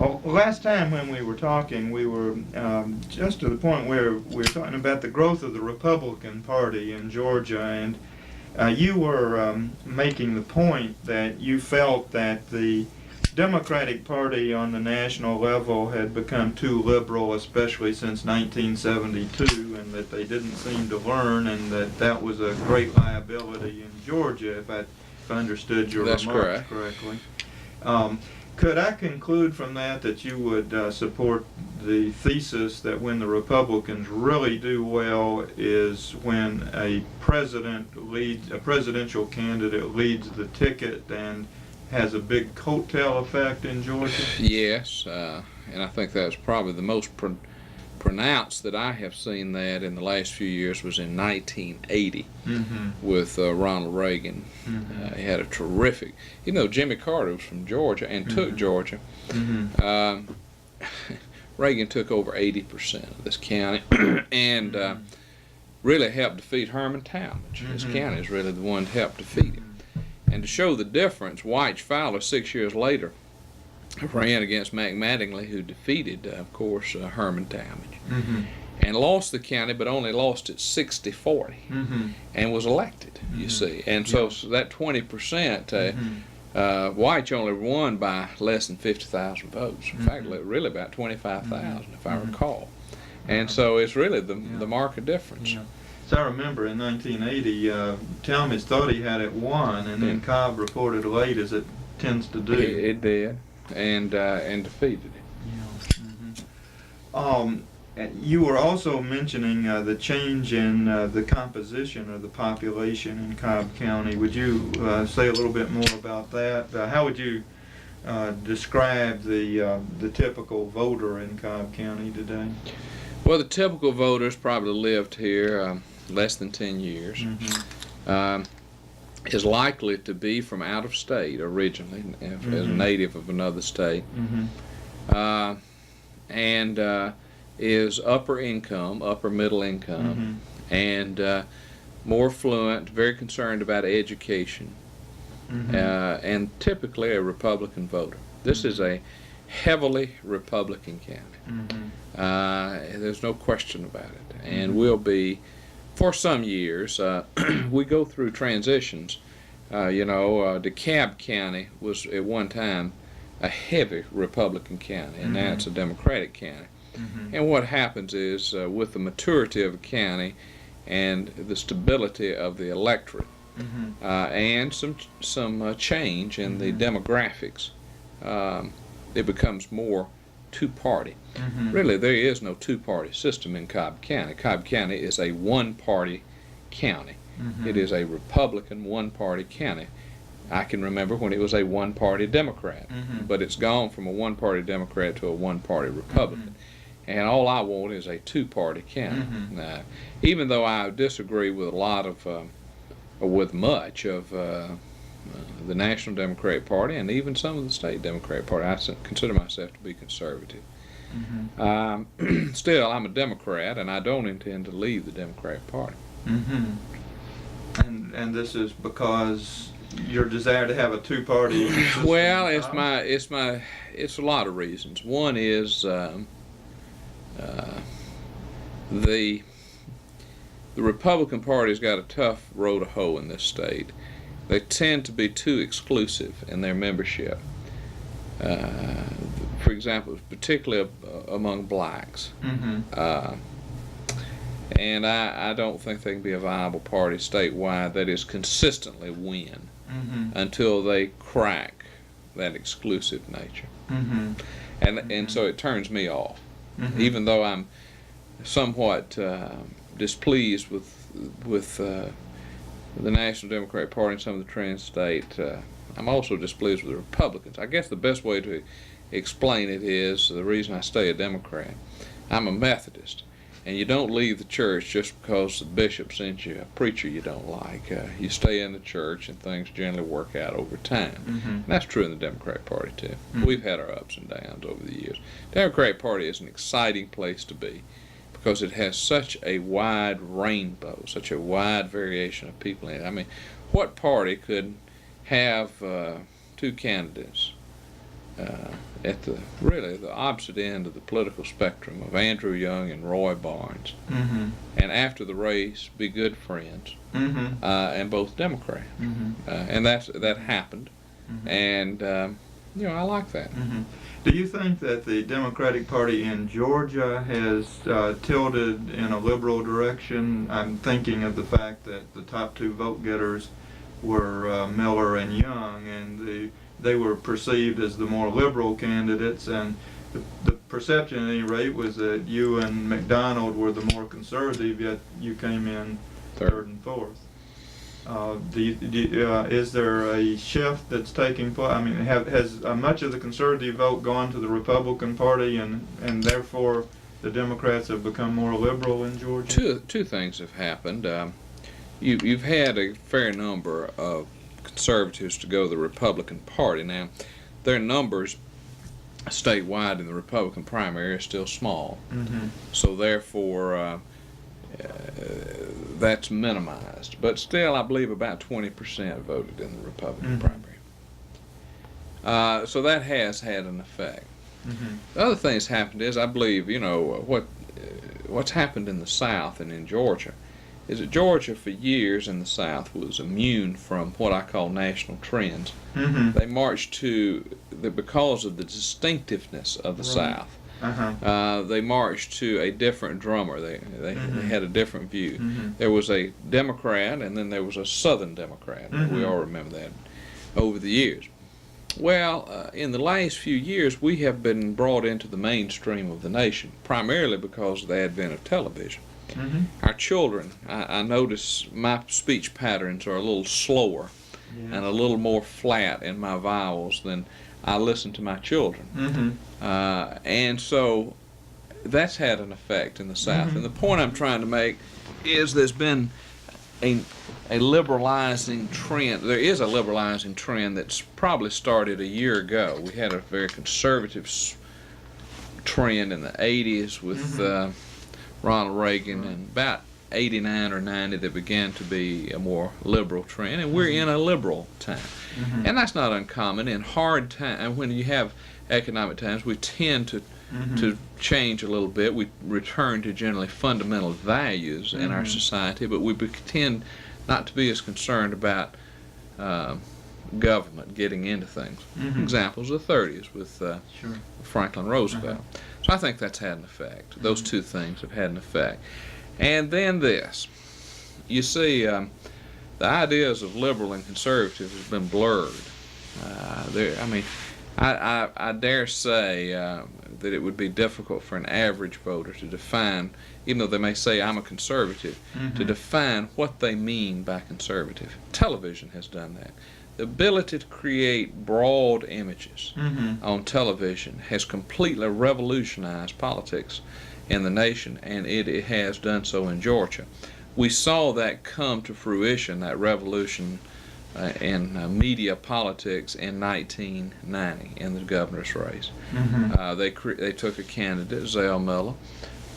Last time when we were talking, we were just to the point where we were talking about the growth of the Republican Party in Georgia, and you were making the point that you felt that the Democratic Party on the national level had become too liberal, especially since 1972, and that they didn't seem to learn, and that was a great liability in Georgia, if I understood your remarks correctly. Could I conclude from that you would support the thesis that when the Republicans really do well is when a presidential candidate leads the ticket and has a big coattail effect in Georgia? Yes, and I think that's probably the most pronounced that I have seen that in the last few years was in 1980 with Ronald Reagan. He had a terrific, Jimmy Carter was from Georgia and took Georgia. Reagan took over 80% of this county and really helped defeat Herman Talmadge. This county is really the one that helped defeat him. And to show the difference, Wyche Fowler 6 years later ran against Mac Mattingly, who defeated, of course, Herman Talmadge, and lost the county, but only lost it 60-40, and was elected, you see. And so that 20%, Wyche only won by less than 50,000 votes. In fact, really about 25,000, if I recall. And so it's really the marked difference. So I remember in 1980, Talmadge thought he had it won, and then Cobb reported late, as it tends to do. It did, and defeated it. You were also mentioning the change in the composition of the population in Cobb County. Would you say a little bit more about that? How would you describe the typical voter in Cobb County today? Well, the typical voters probably lived here less than 10 years. Is likely to be from out of state originally, as a native of another state, and is upper middle income, and more fluent, very concerned about education, and typically a Republican voter. This is a heavily Republican county. There's no question about it, and will be for some years. We go through transitions. DeKalb County was at one time a heavy Republican county, and now it's a Democratic county. And what happens is, with the maturity of a county and the stability of the electorate, and some change in the demographics, it becomes more two-party. Really, there is no two-party system in Cobb County. Cobb County is a one-party county. It is a Republican one-party county. I can remember when it was a one-party Democrat, but it's gone from a one-party Democrat to a one-party Republican. And all I want is a two-party county. Now, even though I disagree with a lot of, with much of the National Democratic Party and even some of the state Democratic Party, I consider myself to be conservative. Still, I'm a Democrat, and I don't intend to leave the Democratic Party. And this is because your desire to have a two-party system? Well, it's a lot of reasons. One is the Republican Party's got a tough row to hoe in this state. They tend to be too exclusive in their membership. For example, particularly among blacks. And I don't think they can be a viable party statewide that is consistently win until they crack that exclusive nature. And so it turns me off. Even though I'm somewhat displeased with the National Democratic Party and some of the trans-state, I'm also displeased with the Republicans. I guess the best way to explain it is the reason I stay a Democrat. I'm a Methodist, and you don't leave the church just because the bishop sends you a preacher you don't like. You stay in the church, and things generally work out over time. And that's true in the Democratic Party too. We've had our ups and downs over the years. The Democratic Party is an exciting place to be because it has such a wide rainbow, such a wide variation of people in it. I mean, what party could have two candidates at the opposite end of the political spectrum of Andrew Young and Roy Barnes, Mm-hmm. and after the race be good friends, Mm-hmm. and both Democrat, Mm-hmm. and that happened, Mm-hmm. and I like that. Mm-hmm. Do you think that the Democratic Party in Georgia has tilted in a liberal direction? I'm thinking of the fact that the top two vote getters were Miller and Young, and they were perceived as the more liberal candidates, and the perception at any rate was that you and McDonald were the more conservative, yet you came in third and fourth. Is there a shift that's taking place? I mean, has much of the conservative vote gone to the Republican Party, and therefore the Democrats have become more liberal in Georgia? Two things have happened. You've had a fair number of conservatives to go to the Republican Party. Now, their numbers statewide in the Republican primary are still small, Mm-hmm. so therefore that's minimized. But still, I believe about 20% voted in the Republican Mm-hmm. primary. So that has had an effect. Mm-hmm. The other thing that's happened is, I believe, what's happened in the South and in Georgia is that Georgia for years in the South was immune from what I call national trends. Mm-hmm. They marched because of the distinctiveness of the Right. South. Uh-huh. They marched to a different drummer. They Mhm. had a different view. Mm-hmm. There was a Democrat, and then there was a Southern Democrat. Mhm. We all remember that over the years. Well, in the last few years, we have been brought into the mainstream of the nation, primarily because of the advent of television. Mm-hmm. Our children, I notice my speech patterns are a little slower Yeah. and a little more flat in my vowels than I listen to my children. Mm-hmm. And so that's had an effect in the South. Mhm. And the point I'm trying to make is there's been a liberalizing trend. There is a liberalizing trend that's probably started a year ago. We had a very conservative trend in the 80s with Mhm. Ronald Reagan, and about 89 or 90 that began to be a more liberal trend, and we're in a liberal time. Mm-hmm. And that's not uncommon. In hard times, when you have economic times, we tend Mm-hmm. to change a little bit. We return to generally fundamental values in our Mhm. society, but we tend not to be as concerned about government getting into things. Mhm. Examples of the 30s with Sure. Franklin Roosevelt. So I think that's had an effect. Those Mhm. two things have had an effect. And then this. You see, the ideas of liberal and conservative has been blurred. I dare say that it would be difficult for an average voter to define, even though they may say I'm a conservative, to Mhm. define what they mean by conservative. Television has done that. The ability to create broad images Mm-hmm. on television has completely revolutionized politics in the nation, and it has done so in Georgia. We saw that come to fruition, that revolution in media politics in 1990 in the governor's race. Mm-hmm. They took a candidate, Zell Miller,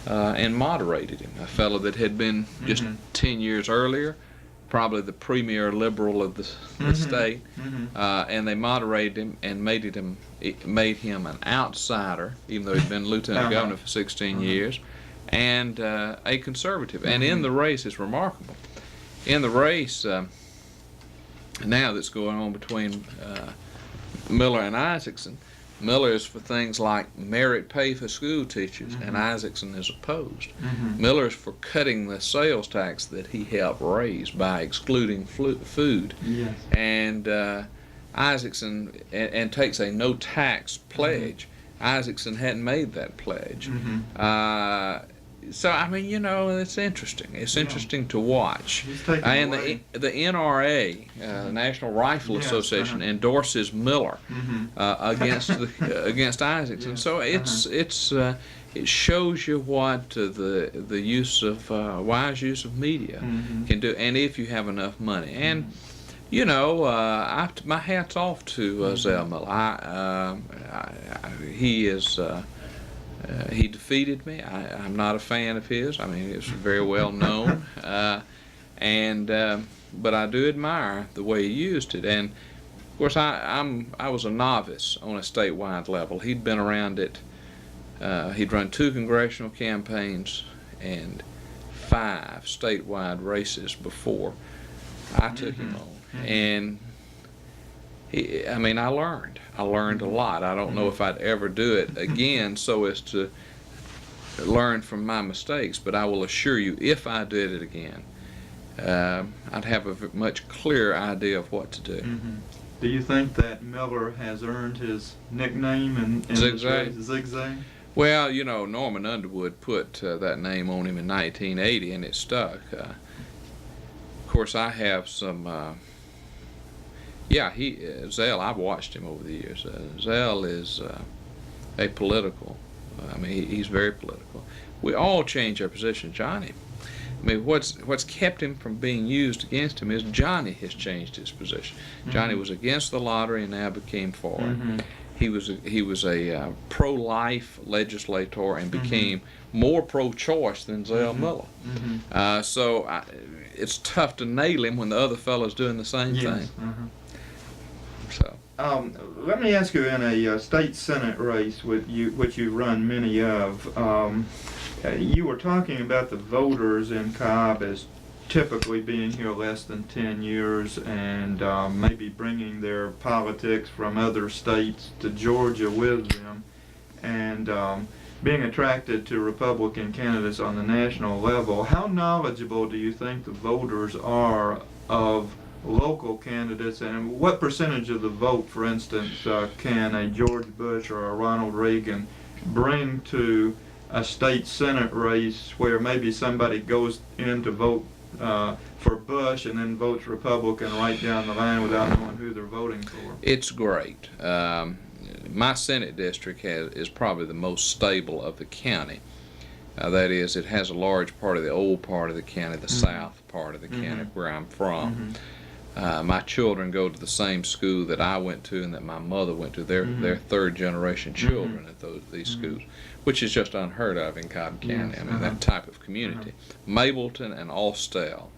and moderated him, a fellow that had been just Mhm. 10 years earlier probably the premier liberal of the Mhm. state, Mm-hmm. and they moderated him and made him an outsider, even though he'd been lieutenant Uh-huh. governor for 16 Uh-huh. years, and a conservative. And in the race, it's remarkable. In the race now that's going on between Miller and Isaacson, Miller is for things like merit pay for school teachers, and Isaacson is opposed. Mm-hmm. Miller is for cutting the sales tax that he helped raise by excluding food, Yes. and Isaacson and takes a no tax pledge. Isaacson hadn't made that pledge. Mm-hmm. So I mean, it's interesting. It's Yeah. interesting to watch. He's taken And away. the NRA, the National Rifle Yes, Association, uh-huh. endorses Miller Mm-hmm. against Isaacson. Yes, So it shows you what the use of wise use of media Mhm. can do, and if you have enough money. And my hat's off to Zell Miller. He is. He defeated me. I'm not a fan of his. I mean, it's very well known, but I do admire the way he used it. And Of course, I was a novice on a statewide level. He'd been around it. He'd run 2 congressional campaigns and 5 statewide races before I took him on. And I mean, I learned a lot. I don't know if I'd ever do it again so as to learn from my mistakes, but I will assure you, if I did it again, I'd have a much clearer idea of what to do. Do you think that Miller has earned his nickname in Zigzag? Zigzag? Well, you know, Norman Underwood put that name on him in 1980, and it stuck. Of course, I have some. Zell. I've watched him over the years. Zell is a political. I mean, he's very political. We all change our position, Johnny. I mean, what's kept him from being used against him is Johnny has changed his position. Johnny was against the lottery and now became for it. He was a pro-life legislator and became more pro-choice than Zell Miller. So it's tough to nail him when the other fellow's doing the same thing. So. Let me ask you, in a state senate race which you've run many of, you were talking about the voters in Cobb as typically being here less than 10 years and maybe bringing their politics from other states to Georgia with them, and being attracted to Republican candidates on the national level. How knowledgeable do you think the voters are of local candidates, and what percentage of the vote, for instance, can a George Bush or a Ronald Reagan bring to a state senate race where maybe somebody goes in to vote for Bush and then votes Republican right down the line without knowing who they're voting for? It's great. My Senate district is probably the most stable of the county. That is, it has a large part of the old part of the county, the south part of the county where I'm from. My children go to the same school that I went to and that my mother went to. They're third generation children at these schools, which is just unheard of in Cobb County. I mean, that type of community. Mableton and Austell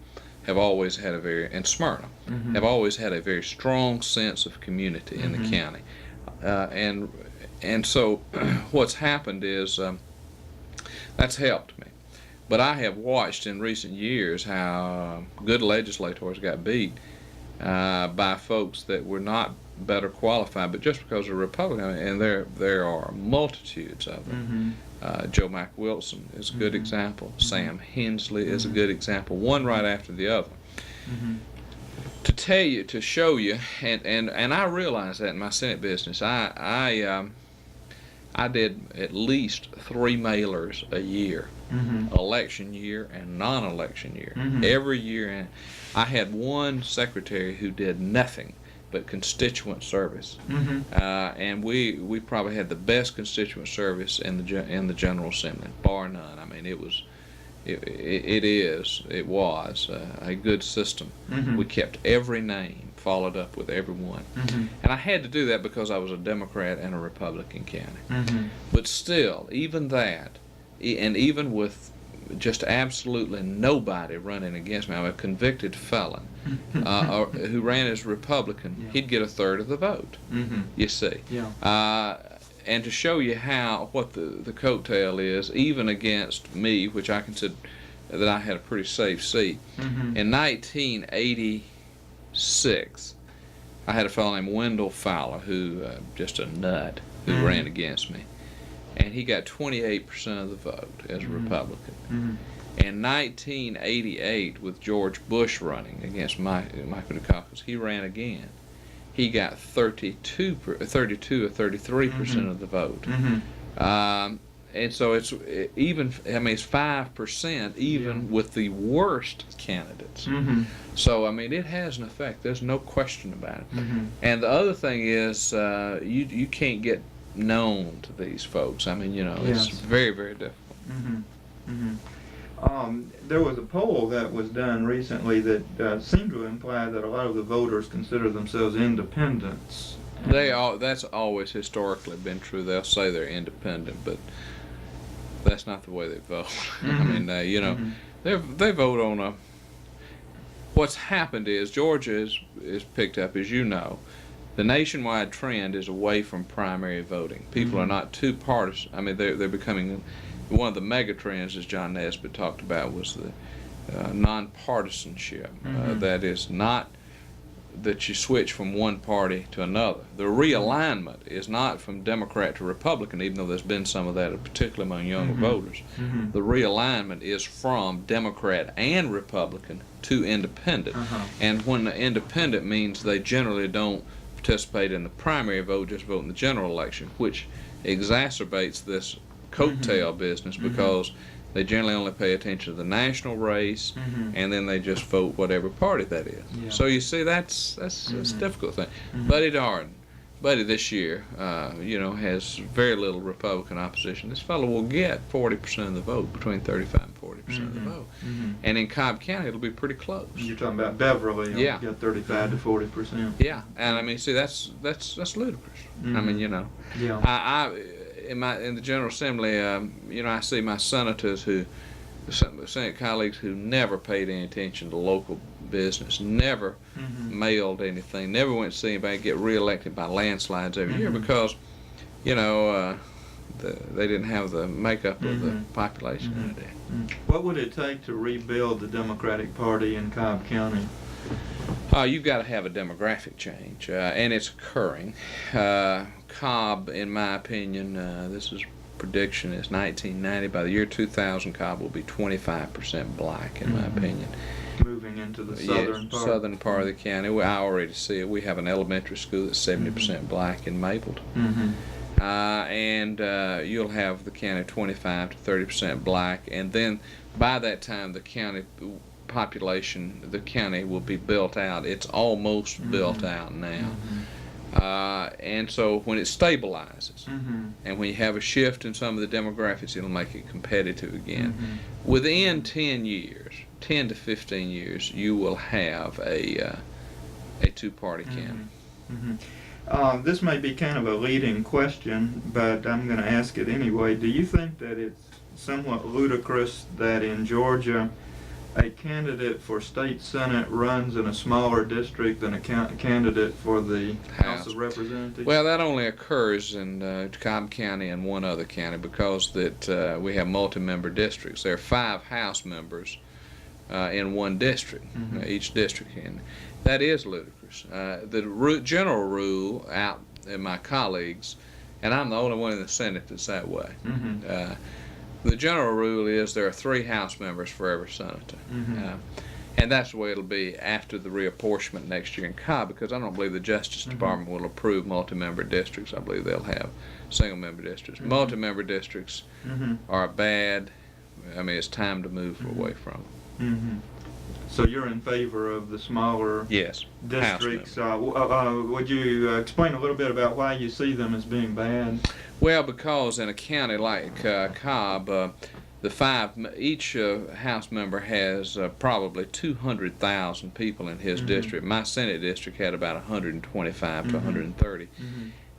have always had and Smyrna have always had a very strong sense of community in the county. And so what's happened is that's helped me. But I have watched in recent years how good legislators got beat by folks that were not better qualified, but just because they're Republican, and there are multitudes of them. Joe Mack Wilson is a good example. Sam Hensley is a good example. One right after the other. To show you, and I realize that in my Senate business, I did at least 3 mailers a year, election year and non-election year. Every year, and I had one secretary who did nothing but constituent service, and we probably had the best constituent service in the General Assembly, bar none. I mean, it was a good system. We kept every name, followed up with everyone, and I had to do that because I was a Democrat and a Republican county. But still, even that, and even with just absolutely nobody running against me, I'm a convicted felon who ran as Republican, he'd get 1/3 of the vote. You see. And to show you what the coattail is, even against me, which I consider that I had a pretty safe seat. In 1986, I had a fellow named Wendell Fowler, who just a nut, who ran against me, and he got 28% of the vote as a Republican. In 1988, with George Bush running against Michael Dukakis, he ran again. He got 32 or 33% of the vote. And so it's 5% even with the worst candidates. So, I mean, it has an effect. There's no question about it. And the other thing is, you can't get known to these folks. I mean, it's very, very difficult. There was a poll that was done recently that seemed to imply that a lot of the voters consider themselves independents. That's always historically been true. They'll say they're independent, but that's not the way they vote. I mean, they vote on what's happened is Georgia is picked up, as you know, the nationwide trend is away from primary voting. People are not too partisan. I mean, they're becoming, one of the mega trends, as John Nesbitt talked about, was the nonpartisanship. That is not that you switch from one party to another. The realignment is not from Democrat to Republican, even though there's been some of that, particularly among younger voters. The realignment is from Democrat and Republican to independent. And when the independent means they generally don't participate in the primary vote, just vote in the general election, which exacerbates this coattail business because they generally only pay attention to the national race, and then they just vote whatever party that is. Yeah. So you see, that's a difficult thing. Buddy Darden, Buddy this year, has very little Republican opposition. This fellow will get 40% of the vote, between 35 and 40% of the vote. And in Cobb County, it'll be pretty close. You're talking about Beverly. Yeah. Got 35 to 40%. Yeah, and I mean, see, that's ludicrous. I mean, Yeah. In the General Assembly, I see my senators Senate colleagues who never paid any attention to local business, never mailed anything, never went to see anybody get reelected by landslides every year because, they didn't have the makeup of the population in it. What would it take to rebuild the Democratic Party in Cobb County? You've got to have a demographic change, and it's occurring. Cobb, in my opinion, this is prediction is 1990. By the year 2000, Cobb will be 25% black, in my opinion. Moving into the southern part. Southern part of the county. I already see it. We have an elementary school that's 70% black in Mapleton. And you'll have the county 25 to 30% black, and then by that time the county population, the county will be built out. It's almost built out now. And so when it stabilizes, and when you have a shift in some of the demographics, it'll make it competitive again. Within 10 to 15 years, you will have a two-party county. This may be kind of a leading question, but I'm going to ask it anyway. Do you think that it's somewhat ludicrous that in Georgia a candidate for state senate runs in a smaller district than a candidate for the House of Representatives? Well, that only occurs in Cobb County and one other county because that we have multi-member districts. There are 5 House members in one district, each district. And that is ludicrous. The general rule out in my colleagues, and I'm the only one in the Senate that's that way, the general rule is there are 3 House members for every senator. And that's the way it'll be after the reapportionment next year in Cobb, because I don't believe the Justice Department will approve multi-member districts. I believe they'll have single-member districts. Multi-member districts are bad. I mean, it's time to move away from them. So you're in favor of the smaller districts. Would you explain a little bit about why you see them as being bad? Well, because in a county like Cobb, each House member has probably 200,000 people in his district. My Senate district had about 125 to 130.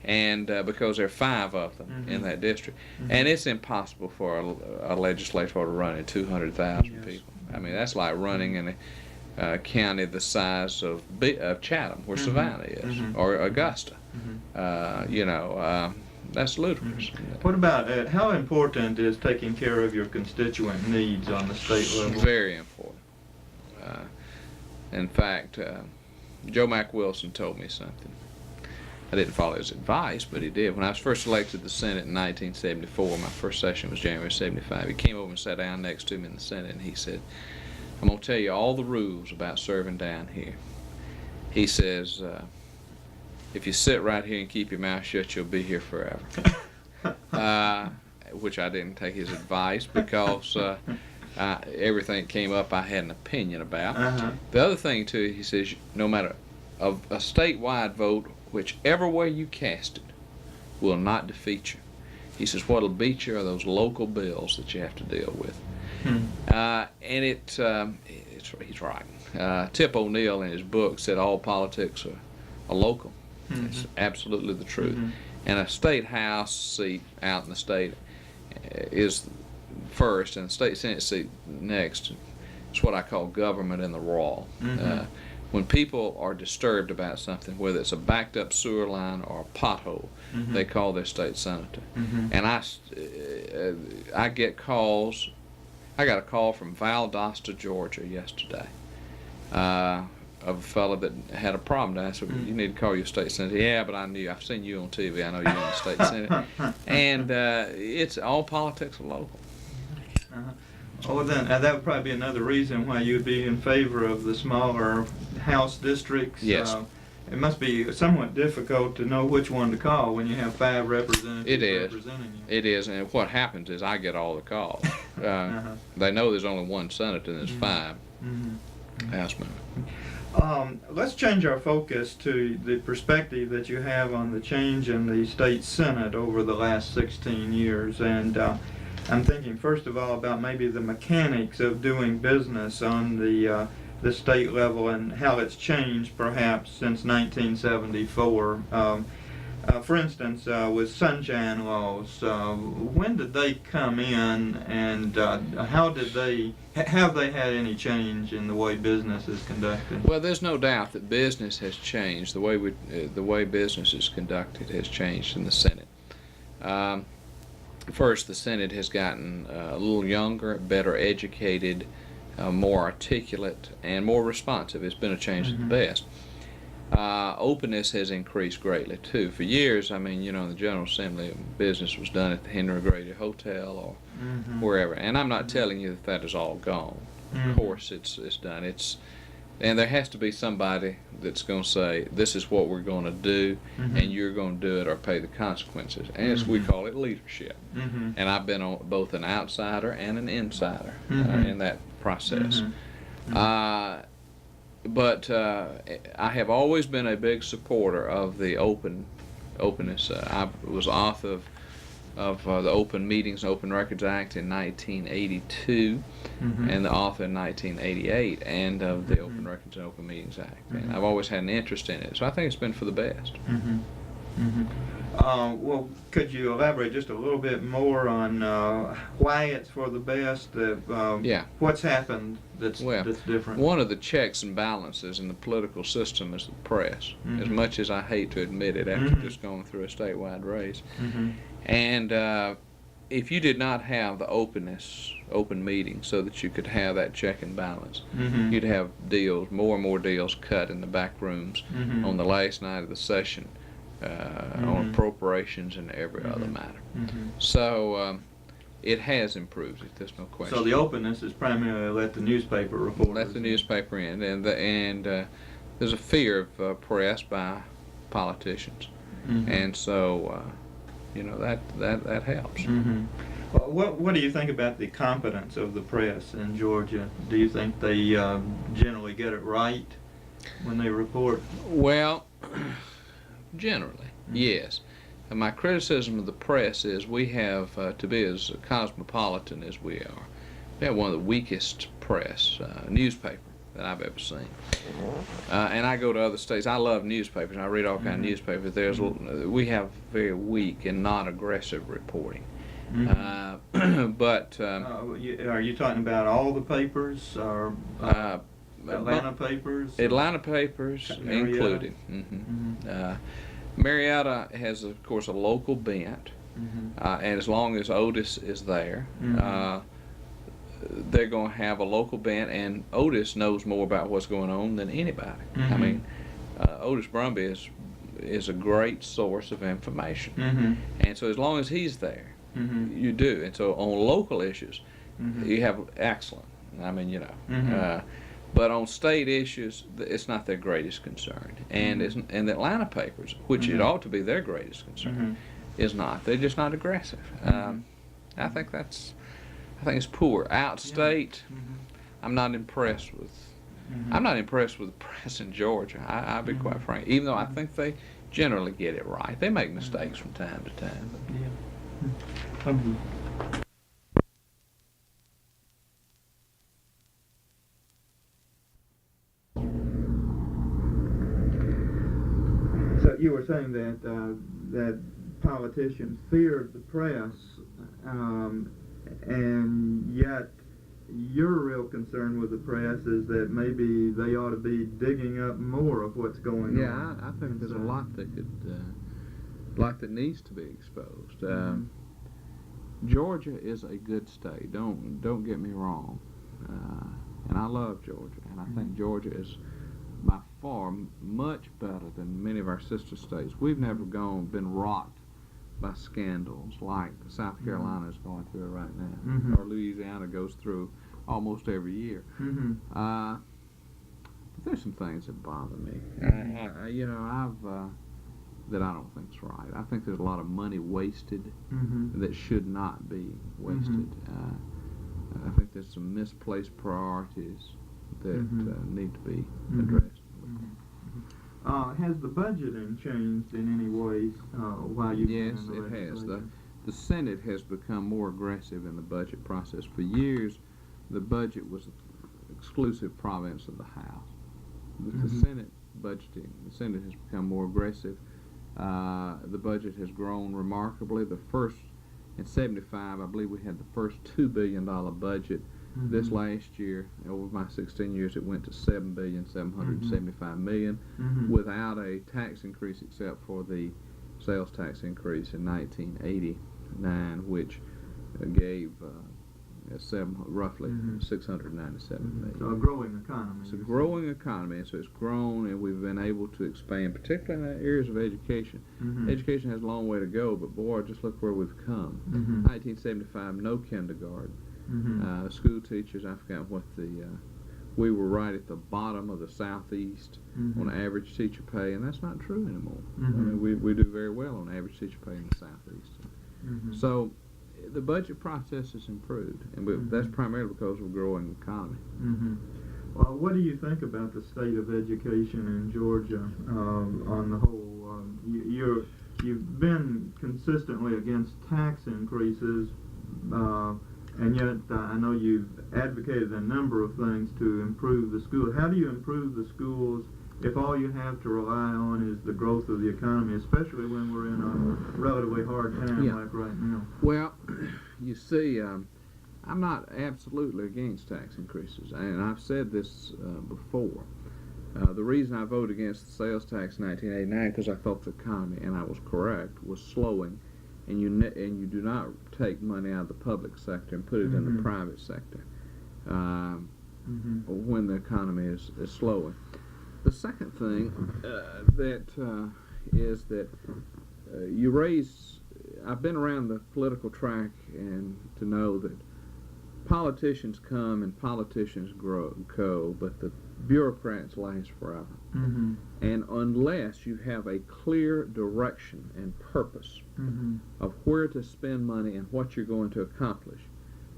And because there are 5 of them in that district. And it's impossible for a legislator to run in 200,000 people. I mean, that's like running in a county the size of Chatham, where Savannah is, or Augusta. That's ludicrous. What about how important is taking care of your constituent needs on the state level? Very important. In fact, Joe Mack Wilson told me something. I didn't follow his advice, but he did. When I was first elected to the Senate in 1974, my first session was January 75, he came over and sat down next to me in the Senate, and he said, I'm going to tell you all the rules about serving down here. He says, if you sit right here and keep your mouth shut, you'll be here forever. Which I didn't take his advice because everything that came up I had an opinion about. The other thing, too, he says, no matter a statewide vote, whichever way you cast it, will not defeat you. He says, what'll beat you are those local bills that you have to deal with. And he's right. Tip O'Neill in his book said all politics are local. It's absolutely the truth. And a state house seat out in the state is first, and the state senate seat next. It's what I call government in the raw. when people are disturbed about something, whether it's a backed up sewer line or a pothole, they call their state senator. And I get calls. I got a call from Valdosta, Georgia yesterday, of a fellow that had a problem. I said, "You need to call your state senator." Yeah, but I've seen you on TV. I know you're in the state senate. And it's all politics are local. Oh, then that would probably be another reason why you'd be in favor of the smaller House districts. Yes. It must be somewhat difficult to know which one to call when you have 5 representatives It is. representing you. It is, and what happens is I get all the calls. They know there's only one senator and there's 5 House members. Let's change our focus to the perspective that you have on the change in the state senate over the last 16 years. And I'm thinking, first of all, about maybe the mechanics of doing business on the state level and how it's changed, perhaps, since 1974. For instance, with sunshine laws, when did they come in, and have they had any change in the way business is conducted? Well, there's no doubt that business has changed. The way business is conducted has changed in the Senate. First, the Senate has gotten a little younger, better educated, more articulate, and more responsive. It's been a change to the best. Openness has increased greatly too. For years, I mean, in the General Assembly, business was done at the Henry Grady Hotel or wherever. And I'm not telling you that is all gone. Of course, it's done. And there has to be somebody that's going to say, this is what we're going to do, and you're going to do it or pay the consequences. And as we call it, leadership. And I've been both an outsider and an insider in that process. But I have always been a big supporter of the openness. I was author of the Open Meetings and Open Records Act in 1982, and the author in 1988, and of the Open Records and Open Meetings Act. And I've always had an interest in it, so I think it's been for the best. Well, could you elaborate just a little bit more on why it's for the best? What's happened that's different? One of the checks and balances in the political system is the press, as much as I hate to admit it after just going through a statewide race. And if you did not have the open meetings so that you could have that check and balance, you'd have more and more deals cut in the back rooms on the last night of the session, on appropriations and every other matter. So it has improved it, there's no question. So the openness is primarily let the newspaper report. Let the newspaper in, and there's a fear of press by politicians, and so that helps. Well, what do you think about the competence of the press in Georgia? Do you think they generally get it right when they report? Well, generally, yes. And my criticism of the press is we have, to be as cosmopolitan as we have one of the weakest press, newspaper that I've ever seen. And I go to other states. I love newspapers. I read all kinds of newspapers. We have very weak and non-aggressive reporting. But are you talking about all the papers, or Atlanta papers? Atlanta papers included. Marietta has, of course, a local bent, and as long as Otis is there, they're going to have a local bent, and Otis knows more about what's going on than anybody. I mean, Otis Brumby is a great source of information, and so as long as he's there, you do. And so on local issues, you have excellent. I mean, but on state issues, it's not their greatest concern. And and the Atlanta papers, which it ought to be their greatest concern, is not. They're just not aggressive. I think it's poor. Outstate, I'm not impressed with. I'm not impressed with the press in Georgia. I'll be quite frank. Even though I think they generally get it right, they make mistakes from time to time. So you were saying that that politicians feared the press, and yet your real concern with the press is that maybe they ought to be digging up more of what's going on. Yeah, I think there's a lot that that needs to be exposed. Georgia is a good state. Don't get me wrong, and I love Georgia, and I think Georgia is by far much better than many of our sister states. We've never been rocked by scandals like South Carolina is going through right now, or Louisiana goes through almost every year. But there's some things that bother me. That I don't think's right. I think there's a lot of money wasted that should not be wasted. I think there's some misplaced priorities that need to be addressed. Has the budgeting changed in any ways while you've been Yes, in the it has. legislature? The Senate has become more aggressive in the budget process. For years, the budget was exclusive province of the House. With the Senate budgeting, the Senate has become more aggressive. The budget has grown remarkably. In '75, I believe we had the first $2 billion budget. This last year, over my 16 years, it went to $7,775,000,000 without a tax increase except for the sales tax increase in 1989, which gave roughly $697 million. So a growing economy. It's a growing economy, and so it's grown, and we've been able to expand, particularly in the areas of education. Education has a long way to go, but boy, just look where we've come. 1975, no kindergarten. School teachers, I forgot what we were right at the bottom of the Southeast on average teacher pay, and that's not true anymore. I mean, we do very well on average teacher pay in the Southeast. So the budget process has improved, and that's primarily because of a growing economy. Well, what do you think about the state of education in Georgia on the whole? You've been consistently against tax increases, and yet I know you've advocated a number of things to improve the schools. How do you improve the schools if all you have to rely on is the growth of the economy, especially when we're in a relatively hard time like right now? Well, you see, I'm not absolutely against tax increases, and I've said this before. The reason I voted against the sales tax in 1989 because I thought the economy, and I was correct, was slowing, and you do not take money out of the public sector and put it in the private sector when the economy is slowing. The second thing is that you raise. I've been around the political track and to know that politicians come and politicians go, but the bureaucrats last forever. And unless you have a clear direction and purpose of where to spend money and what you're going to accomplish,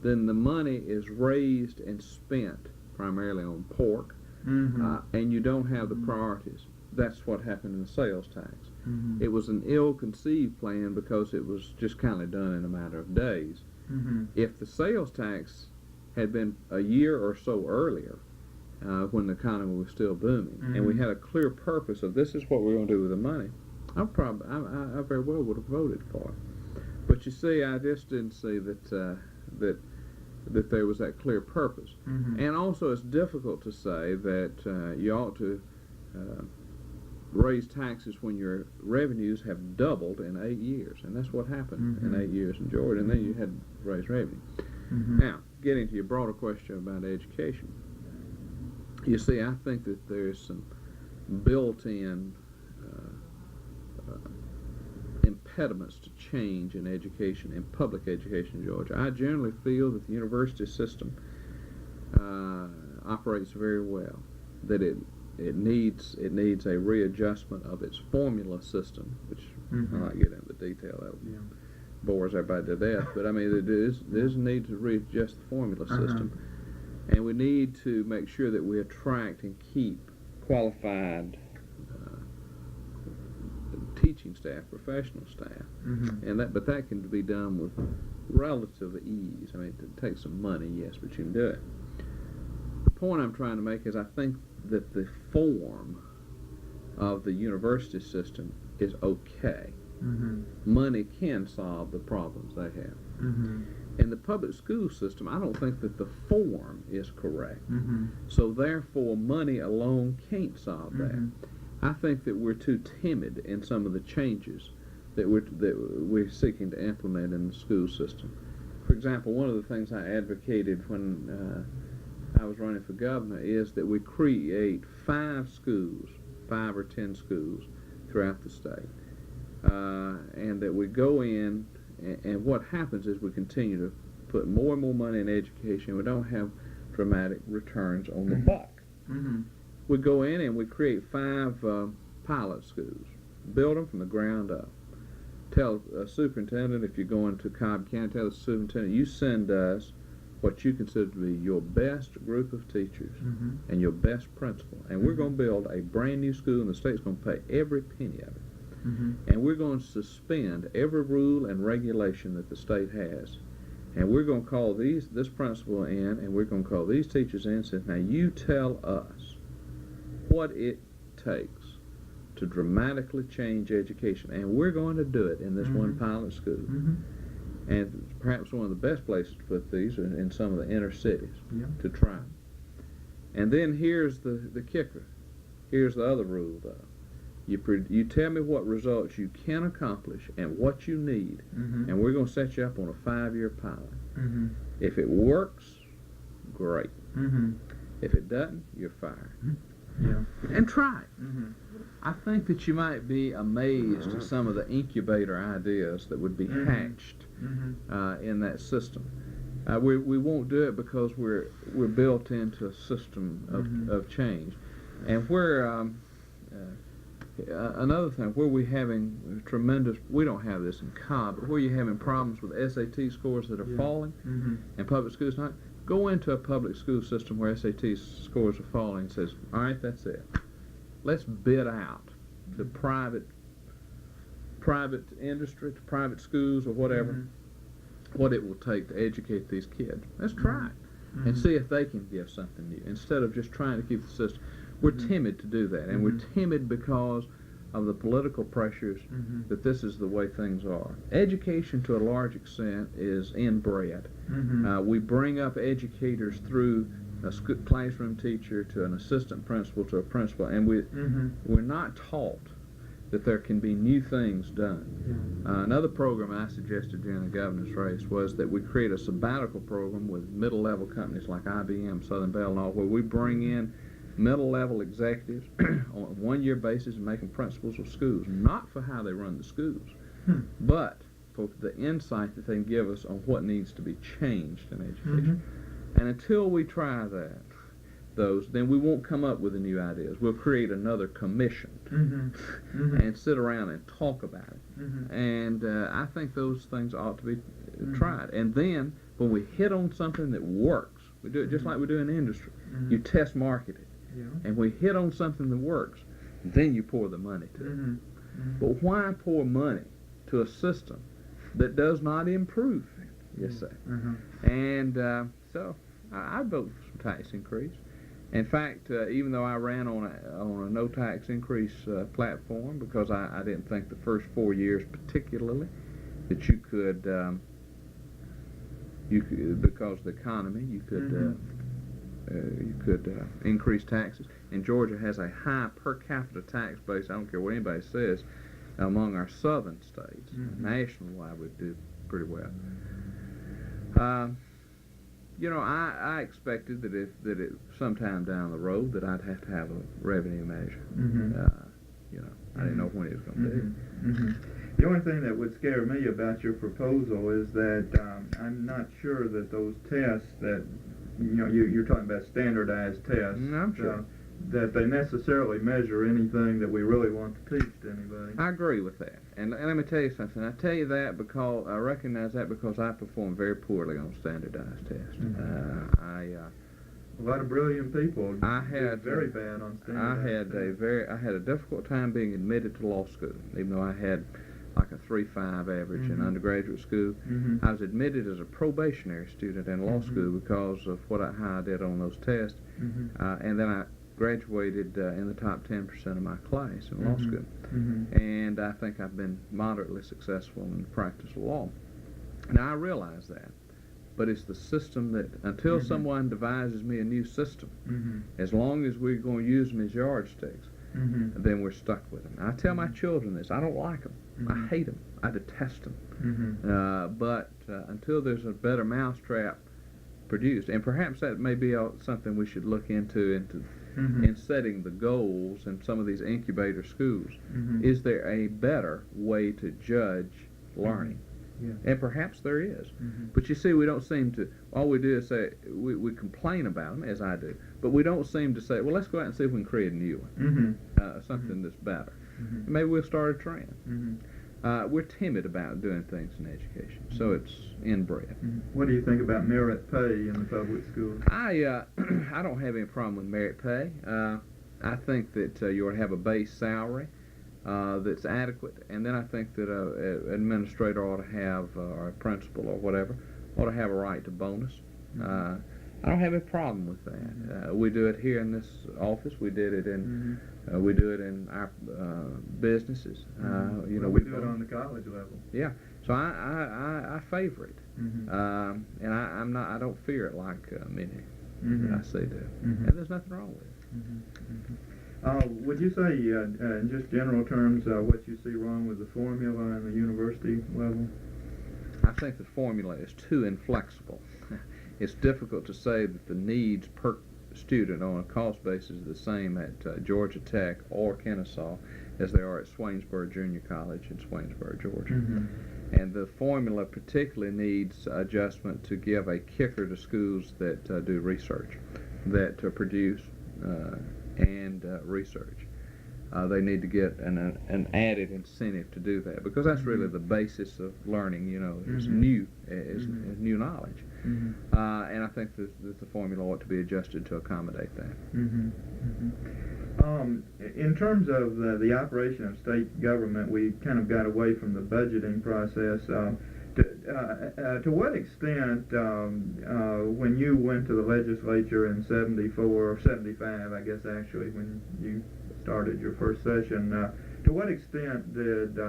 then the money is raised and spent primarily on pork, and you don't have the priorities. That's what happened in the sales tax. It was an ill-conceived plan because it was just kind of done in a matter of days. If the sales tax had been a year or so earlier, when the economy was still booming, and we had a clear purpose of this is what we're going to do with the money, I very well would have voted for it. But you see, I just didn't see that there was that clear purpose. And also, it's difficult to say that you ought to raise taxes when your revenues have doubled in 8 years, and that's what happened in 8 years in Georgia, and then you had to raise revenue. Now, getting to your broader question about education, you see, I think that there's some built-in impediments to change in education, in public education in Georgia. I generally feel that the university system operates very well, that it needs a readjustment of its formula system, which I like get into the detail of. Bores everybody to death, but I mean, there's a need to readjust the formula system, and we need to make sure that we attract and keep qualified teaching staff, professional staff, but that can be done with relative ease. I mean, it takes some money, yes, but you can do it. The point I'm trying to make is I think that the form of the university system is okay. Money can solve the problems they have. In the public school system, I don't think that the form is correct. Mm-hmm. So therefore, money alone can't solve that. Mm-hmm. I think that we're too timid in some of the changes that we're seeking to implement in the school system. For example, one of the things I advocated when I was running for governor is that we create 5 or 10 schools throughout the state, and that we go in, and what happens is we continue to put more and more money in education. We don't have dramatic returns on the buck. Mm-hmm. We go in and we create 5 pilot schools, build them from the ground up. Tell a superintendent, if you're going to Cobb County, tell the superintendent, you send us what you consider to be your best group of teachers Mm-hmm. and your best principal, and we're going to build a brand new school, and the state's going to pay every penny of it. Mm-hmm. And we're going to suspend every rule and regulation that the state has. And we're going to call this principal in, and we're going to call these teachers in and say, now you tell us what it takes to dramatically change education. And we're going to do it in this one pilot school. Mm-hmm. And perhaps one of the best places to put these are in some of the inner cities to try. And then here's the kicker. Here's the other rule, though. You tell me what results you can accomplish and what you need, and we're going to set you up on a 5-year pilot. Mm-hmm. If it works, great. Mm-hmm. If it doesn't, you're fired. Yeah. And try it. Mm-hmm. I think that you might be amazed at some of the incubator ideas that would be hatched in that system. We won't do it because we're built into a system of change. And where another thing, where we're having we don't have this in Cobb, but where you're having problems with SAT scores that are falling and public schools not, go into a public school system where SAT scores are falling and says, all right, that's it. Let's bid out to private industry, to private schools or whatever, what it will take to educate these kids. Let's try it and see if they can give something new instead of just trying to keep the system. We're timid to do that, and we're timid because of the political pressures that this is the way things are. Education, to a large extent, is inbred. We bring up educators through a classroom teacher to an assistant principal to a principal, and we're not taught that there can be new things done. Another program I suggested during the governor's race was that we create a sabbatical program with middle-level companies like IBM, Southern Bell, and all, where we bring in middle-level executives on a 1-year basis and make them principals of schools, not for how they run the schools, but for the insight that they can give us on what needs to be changed in education. And until we try then we won't come up with the new ideas. We'll create another commission and sit around and talk about it. And I think those things ought to be tried. And then when we hit on something that works, we do it just like we do in the industry. You test market it. And we hit on something that works, then you pour the money to it. But why pour money to a system that does not improve it, you say? And so I vote for some tax increase. In fact, even though I ran on a no tax increase platform, because I didn't think the first 4 years particularly that you could because of the economy, you could increase taxes. And Georgia has a high per capita tax base, I don't care what anybody says, among our southern states. Nationally, we do pretty well. I expected that it sometime down the road that I'd have to have a revenue measure. I didn't know when it was going to be. The only thing that would scare me about your proposal is that I'm not sure that those tests that you're talking about standardized tests. I'm sure. That they necessarily measure anything that we really want to teach to anybody. I agree with that. And let me tell you something. I tell you that because I recognize that because I perform very poorly on standardized tests. A lot of brilliant people did very bad on standardized I had a difficult time being admitted to law school, even though I had like a 3.5 average in undergraduate school. I was admitted as a probationary student in law school because of how I did on those tests. And then I graduated in the top 10% of my class in law school. And I think I've been moderately successful in the practice of law. Now, I realize that. but it's the system that, until someone devises me a new system, as long as we're going to use them as yardsticks, then we're stuck with them. I tell my children this. I don't like them. I hate them. I detest them. But until there's a better mousetrap produced, and perhaps that may be something we should look into in setting the goals in some of these incubator schools. Is there a better way to judge learning? And perhaps there is. But you see, we don't seem to, all we do is say, we complain about them, as I do, but we don't seem to say, well, let's go out and see if we can create a new one, something that's better. Maybe we'll start a trend. We're timid about doing things in education, so it's inbred. What do you think about merit pay in the public schools? I don't have any problem with merit pay. I think that you ought to have a base salary that's adequate, and then I think that an administrator ought to have, or a principal or whatever, ought to have a right to bonus. I don't have a problem with that. We do it here in this office. We did it in we do it in our businesses. You know, we do it on the college level. Yeah, so I favor it, and I'm not. I don't fear it like many I say do, and there's nothing wrong with it. Would you say, in just general terms, what you see wrong with the formula in the university level? I think the formula is too inflexible. It's difficult to say that the needs per student on a cost basis are the same at Georgia Tech or Kennesaw as they are at Swainsboro Junior College in Swainsboro, Georgia. And the formula particularly needs adjustment to give a kicker to schools that do research, that produce and research. They need to get an added incentive to do that, because that's really the basis of learning. You know, is new knowledge, and I think that the formula ought to be adjusted to accommodate that. In terms of the operation of state government, we kind of got away from the budgeting process. To what extent, when you went to the legislature in '74 or '75, I guess actually, when you started your first session, to what extent did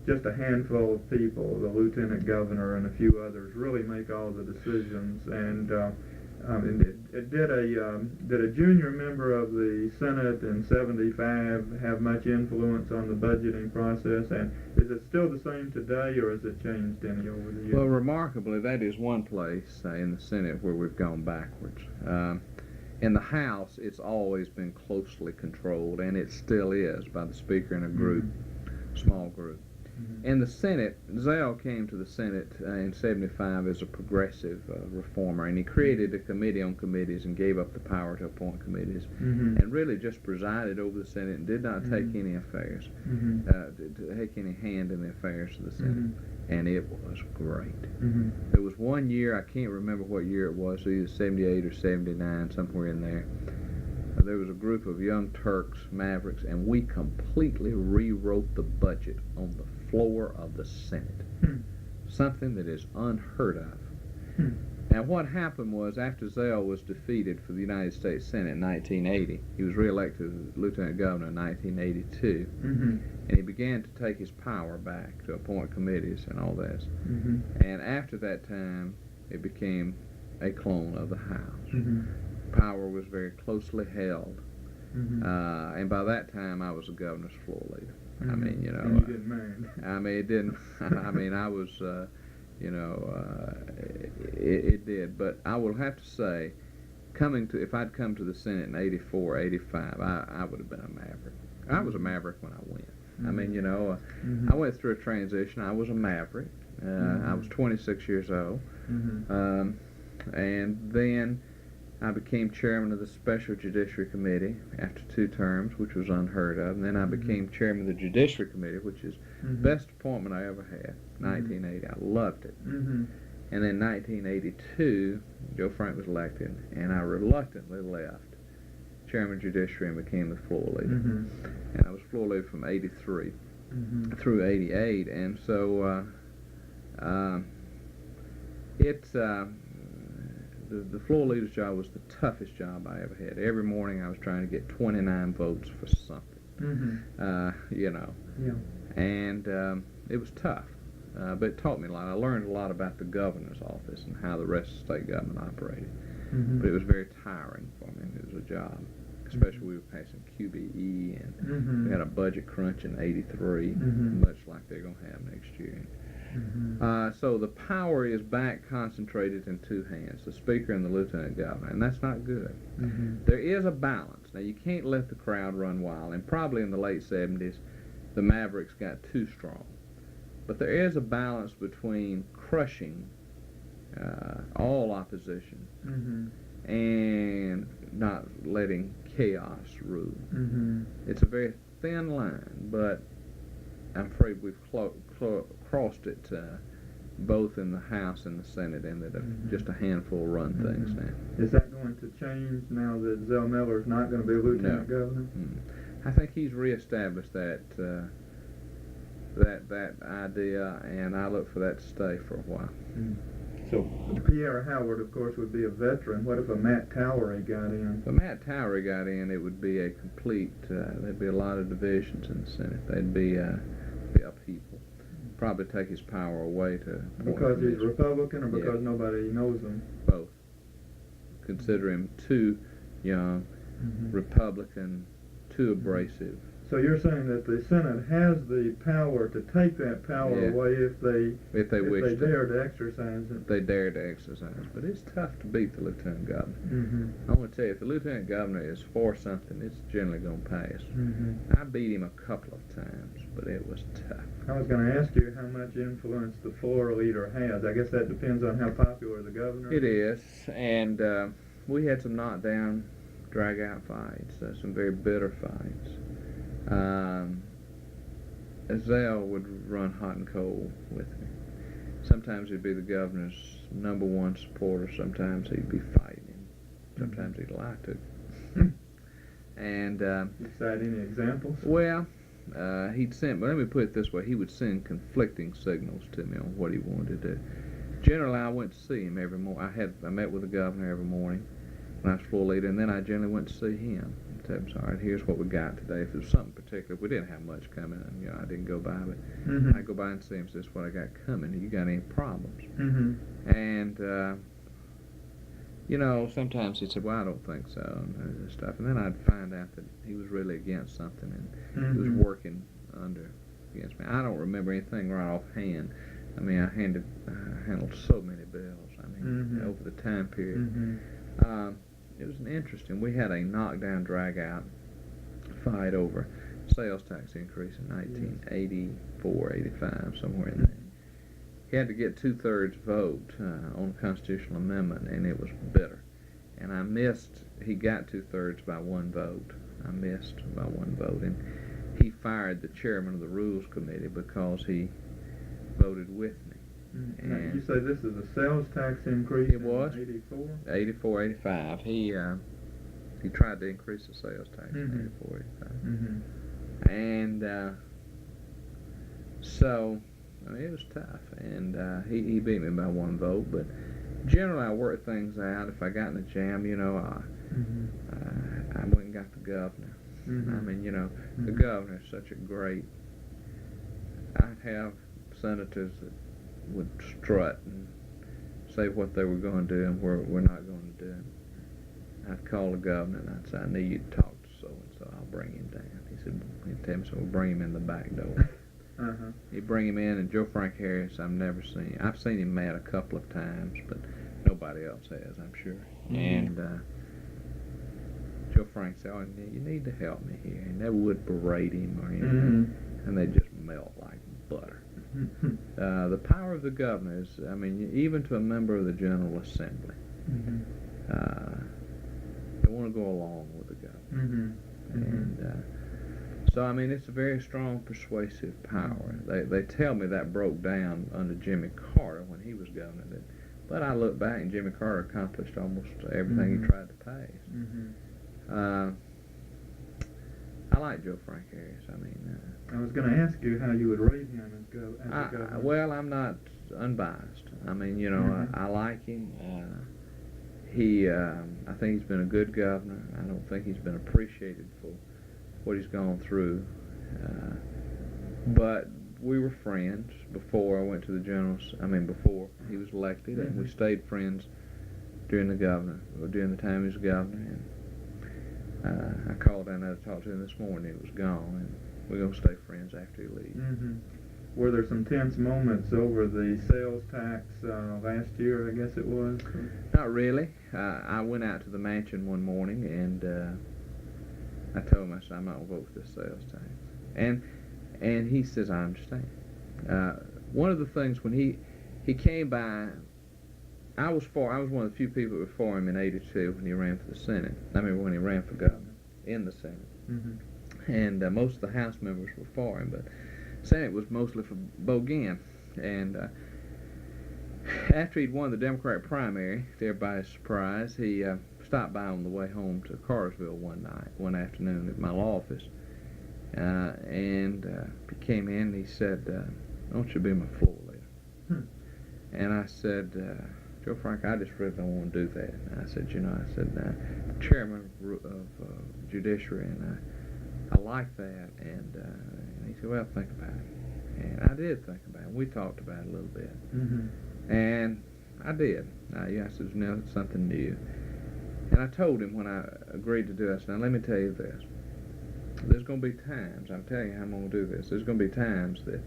just a handful of people, the lieutenant governor and a few others, really make all the decisions? And did a junior member of the Senate in '75 have much influence on the budgeting process? And is it still the same today, or has it changed any over the years? Well, remarkably, that is one place in the Senate where we've gone backwards. In the House, it's always been closely controlled, and it still is, by the Speaker and a group, small group. In the Senate, Zell came to the Senate in '75 as a progressive reformer, and he created a committee on committees and gave up the power to appoint committees, and really just presided over the Senate and did not take any affairs, take any hand in the affairs of the Senate, and it was great. There was one year, I can't remember what year it was, either '78 or '79, somewhere in there. There was a group of young Turks, mavericks, and we completely rewrote the budget on the floor of the Senate. Something that is unheard of. Now, what happened was, after Zell was defeated for the United States Senate in 1980, he was reelected as lieutenant governor in 1982, and he began to take his power back to appoint committees and all this. And after that time, it became a clone of the House. Power was very closely held, and by that time I was the governor's floor leader. I mean, you know, and you didn't mind. I mean, it didn't. I mean, I was, you know, it did. But I will have to say, if I'd come to the Senate in '84, '85, I would have been a maverick. I was a maverick when I went. I mean, you know, I went through a transition. I was a maverick. I was 26 years old, and then I became chairman of the Special Judiciary Committee after 2 terms, which was unheard of. And then I became chairman of the Judiciary Committee, which is the best appointment I ever had, 1980. I loved it. And then 1982, Joe Frank was elected, and I reluctantly left chairman of Judiciary and became the floor leader. And I was floor leader from '83 through '88. And so the floor leader's job was the toughest job I ever had. Every morning I was trying to get 29 votes for something, you know. And it was tough. but it taught me a lot. I learned a lot about the governor's office and how the rest of the state government operated. Mm-hmm. But it was very tiring for me. It was a job, especially we were passing QBE and Mm-hmm. we had a budget crunch in '83, Mhm. much like they're going to have next year. Mm-hmm. So the power is back concentrated in two hands, the speaker and the lieutenant governor, and that's not good. Mm-hmm. There is a balance. Now, you can't let the crowd run wild, and probably in the late 70s, the Mavericks got too strong. But there is a balance between crushing all opposition Mm-hmm. and not letting chaos rule. Mm-hmm. It's a very thin line, but I'm afraid we've crossed it both in the House and the Senate, and that Mhm. just a handful run things Mhm. now. Is that going to change now that Zell Miller's not going to be lieutenant governor? I think he's reestablished that that idea, and I look for that to stay for a while. So Pierre Howard, of course, would be a veteran. What if a Matt Towery got in? If Matt Towery got in, it would be a complete. There'd be a lot of divisions in the Senate. They'd be upheaval. Probably take his power away to. Because he's Republican, or Yeah. because nobody knows him? Both. Consider him too young, Mm-hmm. Republican, too abrasive. So you're saying that the Senate has the power to take that power Yeah. away if they Wish to. dare to exercise it? They dare to exercise, but it's tough to beat the lieutenant governor. Mm-hmm. I want to tell you, if the lieutenant governor is for something, it's generally going to pass. Mm-hmm. I beat him a couple of times, but it was tough. I was going to ask you how much influence the floor leader has. I guess that depends on how popular the governor It is, and we had some knockdown, drag-out fights, some very bitter fights. Zell would run hot and cold with me. Sometimes he'd be the governor's #1 supporter. Sometimes he'd be fighting him. Sometimes he'd lie to him. And You cite any examples? well, he'd send. But let me put it this way: he would send conflicting signals to me on what he wanted to do. Generally, I went to see him every morning. I met with the governor every morning when I was floor leader, and then I generally went to see him. Tell him, all right, here's what we got today. If there's something particular, we didn't have much coming, and I didn't go by, but Mm-hmm. I go by and see him. Says, what I got coming. You got any problems? Mm-hmm. And sometimes he'd say, well, I don't think so, and stuff. And then I'd find out that he was really against something, and he was Mhm. working against me. I don't remember anything right offhand. I mean, I handled so many bills. I mean, Mhm. over the time period. Mm-hmm. It was interesting. We had a knockdown, drag-out fight over sales tax increase in 1984, 85, somewhere in there. He had to get 2/3 vote on a constitutional amendment, and it was bitter. And I missed. He got 2/3 by one vote. I missed by one vote, and he fired the chairman of the Rules Committee because he voted with me. Mm-hmm. Now, And you say this is a sales tax increase? It was. In 84? 84, 85. He tried to increase the sales tax in Mhm. 84, 85. Mm-hmm. And so, I mean, it was tough. And he beat me by one vote. But generally, I worked things out. If I got in a jam, Mm-hmm. I went and got the governor. Mm-hmm. I mean, the Mhm. governor is such a great. I'd have senators that would strut and say what they were going to do and we're not going to do. I'd call the governor and I'd say, I need you to talk to so-and-so. I'll bring him down. He'd tell me, so we'll bring him in the back door. Uh-huh. He'd bring him in, and Joe Frank Harris, I've seen him mad a couple of times, but nobody else has, I'm sure. Mhm. And Joe Frank said, oh, you need to help me here. And they would berate him or anything, and they'd just melt like butter. Mm-hmm. The power of the governor is, I mean, even to a member of the General Assembly, Mm-hmm. they want to go along with the governor. Mm-hmm. And so, I mean, it's a very strong persuasive power. They tell me that broke down under Jimmy Carter when he was governor. But I look back, and Jimmy Carter accomplished almost everything Mhm. he tried to pass. Mm-hmm. I like Joe Frank Harris. I mean, I was going to ask you how you would rate him as a governor. well, I'm not unbiased. I mean, Mhm. I like him. I think he's been a good governor. I don't think he's been appreciated for what he's gone through. But we were friends before I went to the generals. I mean, before he was elected, and we stayed friends during the time he was governor. And I called down there to talk to him this morning. He was gone, and we're gonna stay friends after he leaves. Mm-hmm. Were there some tense moments over the sales tax last year, I guess it was? Not really. I went out to the mansion one morning, and I told him, I said, I'm not going to vote for this sales tax. And he says, I understand. One of the things, when he came by, I was one of the few people that were for him in '82 when he ran for the Senate. I mean, when he ran for governor in the Senate. Mm-hmm. And most of the House members were for him, but Senate was mostly for Bo Ginn. And after he'd won the Democratic primary, to everybody's surprise, he stopped by on the way home to Cartersville one afternoon at my law office. And he came in and he said, I want you to be my floor leader. Hmm. And I said, Joe Frank, I just really don't want to do that. And I said, chairman of judiciary, and I like that. And he said, well, think about it. And I did think about it. And we talked about it a little bit. Mm-hmm. And I did. I said, no, it's something new. And I told him when I agreed to do it, I said, now let me tell you this. There's going to be times, I'm telling you how I'm going to do this, there's going to be times that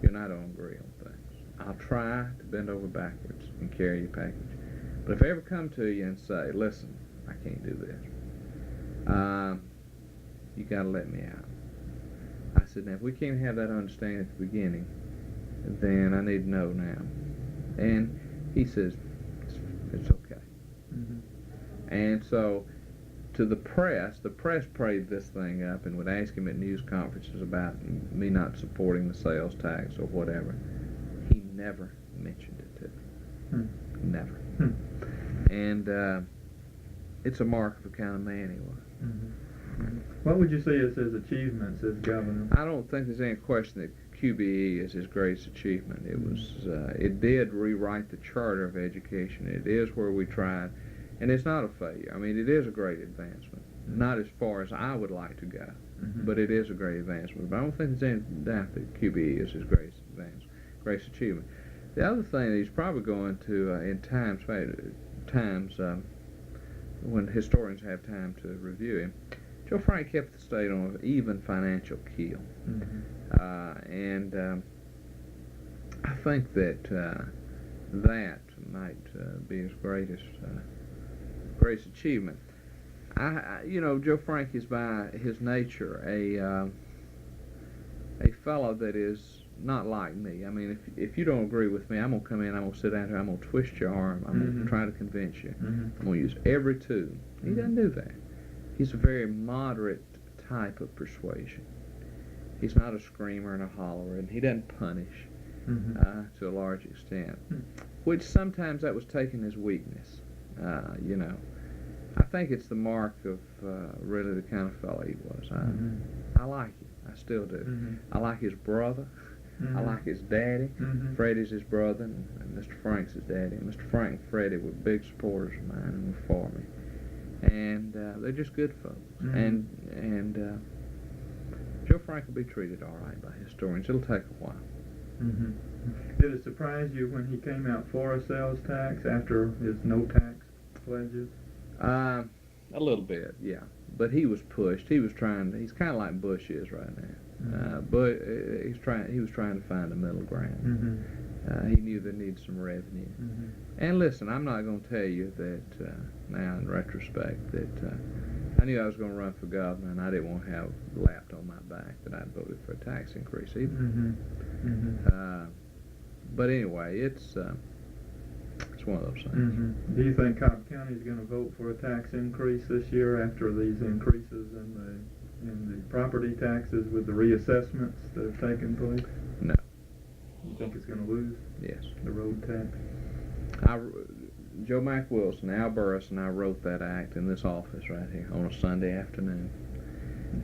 you and I don't agree on things. I'll try to bend over backwards and carry your package. But if I ever come to you and say, listen, I can't do this, you got to let me out. I said, now if we can't have that understanding at the beginning, then I need to know now. And he says, it's okay. Mm-hmm. And so, to the press prayed this thing up and would ask him at news conferences about me not supporting the sales tax or whatever. He never mentioned it to me. Hmm. Never. Hmm. And it's a mark of the kind of man he was. Mm-hmm. Mm-hmm. What would you say is his achievements as governor? I don't think there's any question that QBE is his greatest achievement. It was, it did rewrite the charter of education. It is where we tried, and it's not a failure. I mean, it is a great advancement. Not as far as I would like to go, but it is a great advancement. But I don't think there's any doubt that QBE is his greatest achievement. The other thing that he's probably going to, in times when historians have time to review him, Joe Frank kept the state on an even financial keel. And I think that that might be his greatest achievement. Joe Frank is by his nature a fellow that is not like me. I mean, if you don't agree with me, I'm gonna come in, I'm gonna sit down here, I'm gonna twist your arm, I'm gonna try to convince you, I'm gonna use every tool. He doesn't do that. He's a very moderate type of persuasion. He's not a screamer and a hollerer, and he doesn't punish to a large extent, which sometimes that was taken as weakness. I think it's the mark of really the kind of fellow he was. I like him. I still do. I like his brother. I like his daddy. Freddie's his brother, and Mr. Frank's his daddy. And Mr. Frank and Freddie were big supporters of mine and were for me. And they're just good folks. And Joe Frank will be treated all right by historians. It'll take a while. Did it surprise you when he came out for a sales tax after his no tax pledges? A little bit, yeah. But he was pushed. He's kind of like Bush is right now. But he was trying to find a middle ground. He knew they needed some revenue. And listen, I'm not going to tell you that now in retrospect that I knew I was going to run for governor, and I didn't want to have lapped on my back that I'd voted for a tax increase either. But anyway, it's one of those things. Do you think Cobb County is going to vote for a tax increase this year after these increases in the property taxes with the reassessments that have taken place? No. You think it's going to lose? Yes. The road tax? Joe Mack Wilson, Al Burris, and I wrote that act in this office right here on a Sunday afternoon.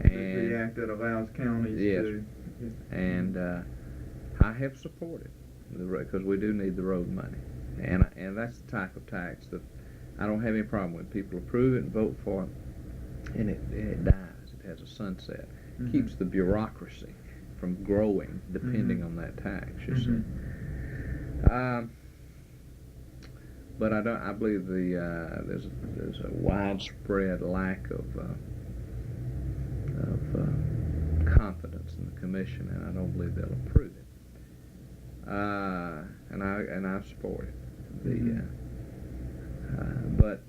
The act that allows counties to... Yes. And I have supported because we do need the road money. And that's the type of tax that I don't have any problem with. People approve it and vote for it, and it dies. It has a sunset. Keeps the bureaucracy from growing depending on that tax, you see. But I believe there's a widespread lack of confidence in the commission, and I don't believe they'll approve it. And I support it. But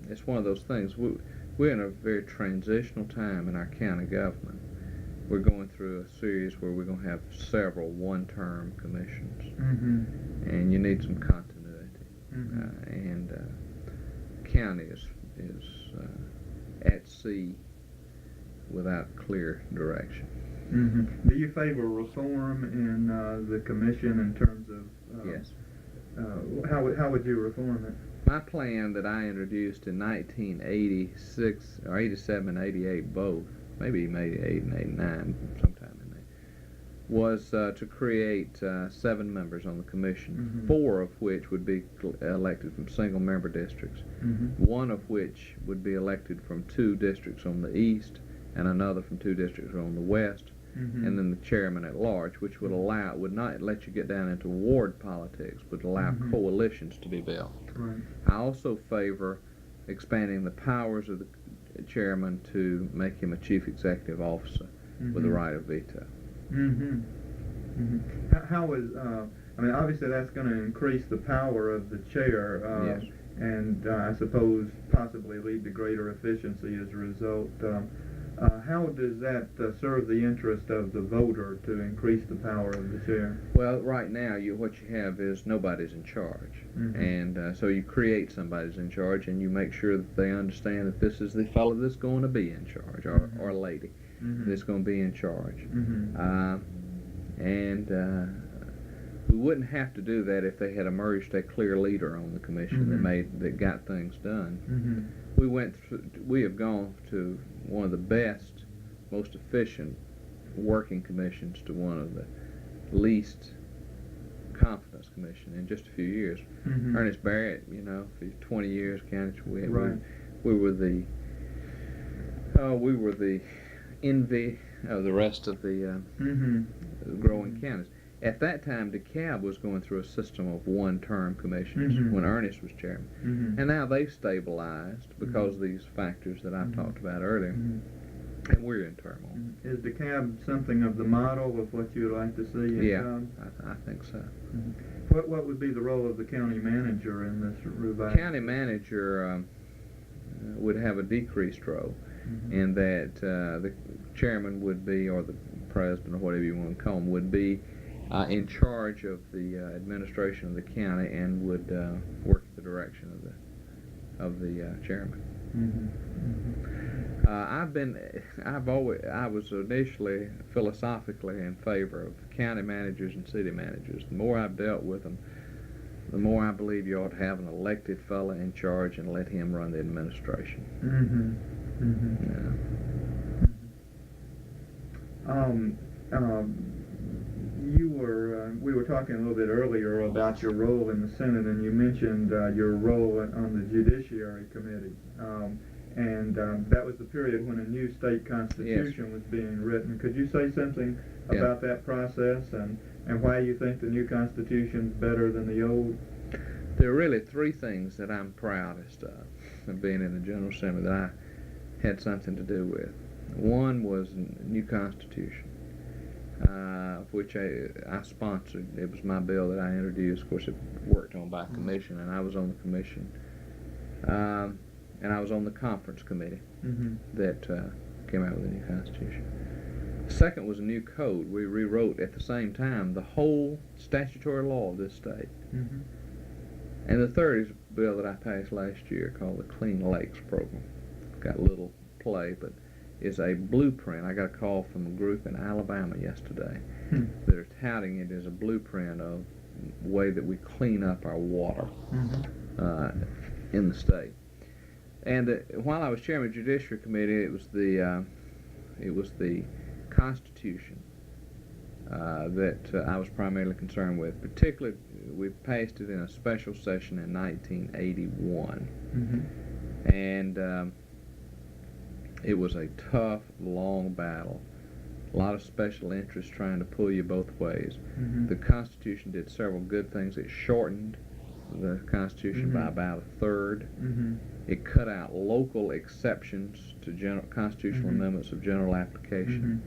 it's one of those things. We're in a very transitional time in our county government. We're going through a series where we're going to have several one-term commissions, and you need some continuity. And county is at sea without clear direction. Do you favor reform in the commission in terms of? Yes. How would you reform it? My plan that I introduced in 1986 or 87, 88 both, maybe even 88 and 89, sometime in there, was to create 7 members on the commission, 4 of which would be elected from single-member districts, 1 of which would be elected from 2 districts on the east and another from 2 districts on the west, and then the chairman at large, which would not let you get down into ward politics, but allow coalitions to be built. Right. I also favor expanding the powers of the chairman to make him a chief executive officer with the right of veto. How is, I mean, obviously that's going to increase the power of the chair, Yes. and I suppose possibly lead to greater efficiency as a result. How does that serve the interest of the voter to increase the power of the chair? Well, right now, what you have is nobody's in charge, and so you create somebody's in charge, and you make sure that they understand that this is the fellow that's going to be in charge, or lady that's going to be in charge. We wouldn't have to do that if they had emerged a clear leader on the commission that got things done. We have gone to one of the best, most efficient working commissions to one of the least confidence commission in just a few years. Ernest Barrett, for 20 years, we were the envy of the rest of the growing counties. At that time, DeKalb was going through a system of one-term commissions when Ernest was chairman. And now they've stabilized because of these factors that I've talked about earlier. And we're in turmoil. Is DeKalb something of the model of what you would like to see? Yeah, I think so. What would be the role of the county manager in this revival? County manager would have a decreased role in that the chairman would be, or the president, or whatever you want to call him, would be in charge of the administration of the county and would work at the direction of the chairman. I was initially philosophically in favor of county managers and city managers. The more I've dealt with them, the more I believe you ought to have an elected fella in charge and let him run the administration. We were talking a little bit earlier about your role in the Senate, and you mentioned your role on the Judiciary Committee. And that was the period when a new state constitution was being written. Could you say something about that process and why you think the new constitution is better than the old? There are really 3 things that I'm proudest of being in the General Assembly that I had something to do with. One was the new constitution, which I sponsored. It was my bill that I introduced. Of course, it worked on by commission, and I was on the commission. And I was on the conference committee that came out with the new constitution. The second was a new code. We rewrote at the same time the whole statutory law of this state. And the third is a bill that I passed last year called the Clean Lakes Program. Got a little play, but it's a blueprint. I got a call from a group in Alabama yesterday that are touting it as a blueprint of the way that we clean up our water in the state. And while I was chairman of the Judiciary Committee, it was the Constitution that I was primarily concerned with. Particularly, we passed it in a special session in 1981, and it was a tough, long battle a lot of special interests trying to pull you both ways. Mhm. The Constitution did several good things. It shortened the Constitution by Mhm. about a third. Mhm. It cut out local exceptions to constitutional Mhm. amendments of general application,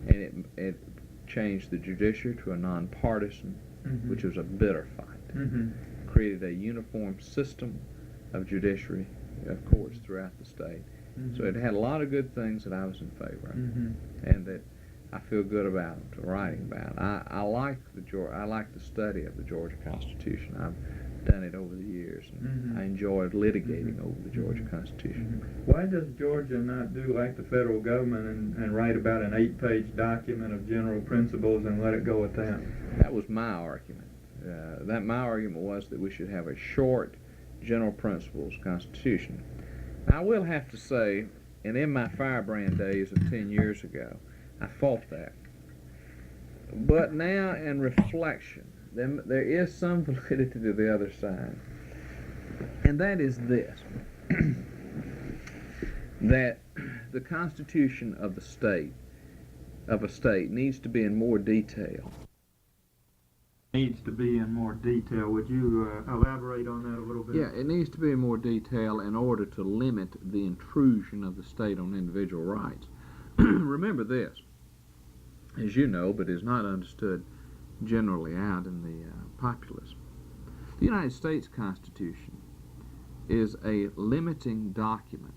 Mhm. and it changed the judiciary to a nonpartisan, Mhm. which was a bitter fight. Mhm. Created a uniform system of judiciary, of courts throughout the state. Mhm. So it had a lot of good things that I was in favor of, Mhm. and that I feel good about writing about. I like the study of the Georgia Constitution. I've done it over the years, and Mhm. I enjoyed litigating Mhm. over the Georgia Mhm. Constitution. Why does Georgia not do like the federal government and write about an 8-page document of general principles and let it go at that? That was my argument. My argument was that we should have a short general principles Constitution. Now, I will have to say, and in my firebrand days of 10 years ago, I fought that. But now, in reflection, there is some validity to the other side. And that is this, that the Constitution of a state, needs to be in more detail. Needs to be in more detail. Would you elaborate on that a little bit? Yeah, it needs to be in more detail in order to limit the intrusion of the state on individual rights. Remember this, as you know, but is not understood generally out in the populace. The United States Constitution is a limiting document,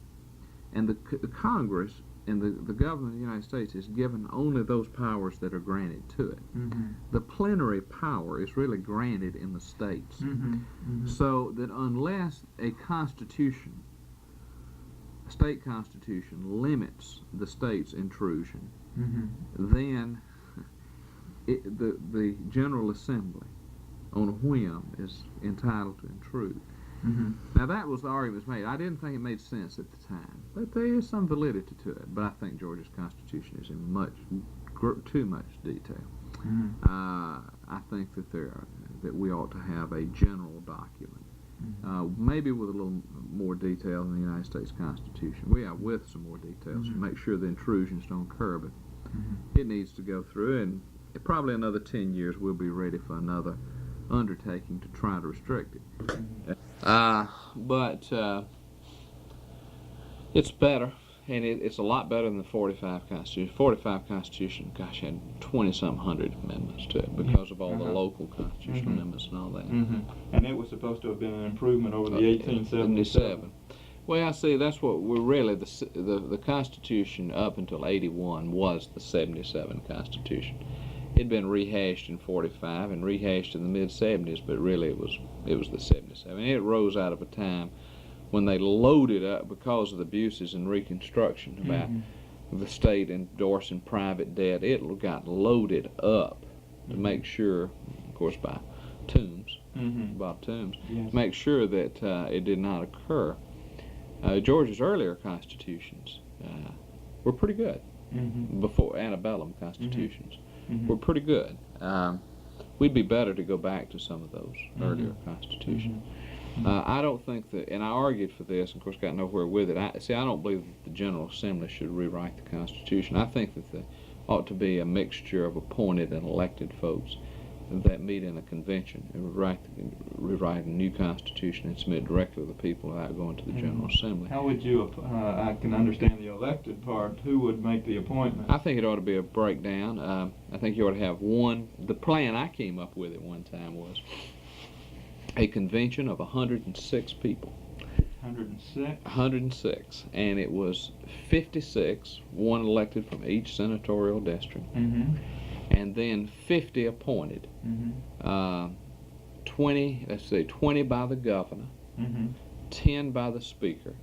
and the Congress and the government of the United States is given only those powers that are granted to it. Mhm. The plenary power is really granted in the states. Mhm. Mhm. So that unless a state constitution limits the state's intrusion, Mhm. then the General Assembly, on a whim, is entitled to intrude. Mhm. Now, that was the argument made. I didn't think it made sense at the time, but there is some validity to it. But I think Georgia's Constitution is in too much detail. Mhm. I think that we ought to have a general document, maybe with a little more detail than the United States Constitution. With some more details to make sure the intrusions don't occur, but it needs to go through, and probably another 10 years we'll be ready for another undertaking to try to restrict it. But it's better, and it's a lot better than the 45 Constitution. 45 Constitution, gosh, had 20-some hundred amendments to it because of all the local constitutional amendments and all that. And it was supposed to have been an improvement over the 1877. Well, see, that's what we're really, the Constitution up until 81 was the 77 Constitution. It'd been rehashed in 45 and rehashed in the mid-70s, but really it was the 77. And it rose out of a time when they loaded up, because of the abuses in Reconstruction about the state endorsing private debt. It got loaded up to make sure, of course, by Toombs, Bob Toombs, Yes. make sure that it did not occur. Georgia's earlier constitutions were pretty good. Before antebellum constitutions were pretty good. We'd be better to go back to some of those earlier constitutions. I don't think that, and I argued for this, and of course got nowhere with it. I don't believe that the General Assembly should rewrite the Constitution. I think that there ought to be a mixture of appointed and elected folks that meet in a convention and rewrite a new Constitution and submit directly to the people without going to the General Assembly. How would you, I can understand the elected part, who would make the appointment? I think it ought to be a breakdown. I think you ought to have the plan I came up with at one time was a convention of 106 people. 106? 106. And it was 56, one elected from each senatorial district, and then 50 appointed. 20 by the governor, 10 by the speaker,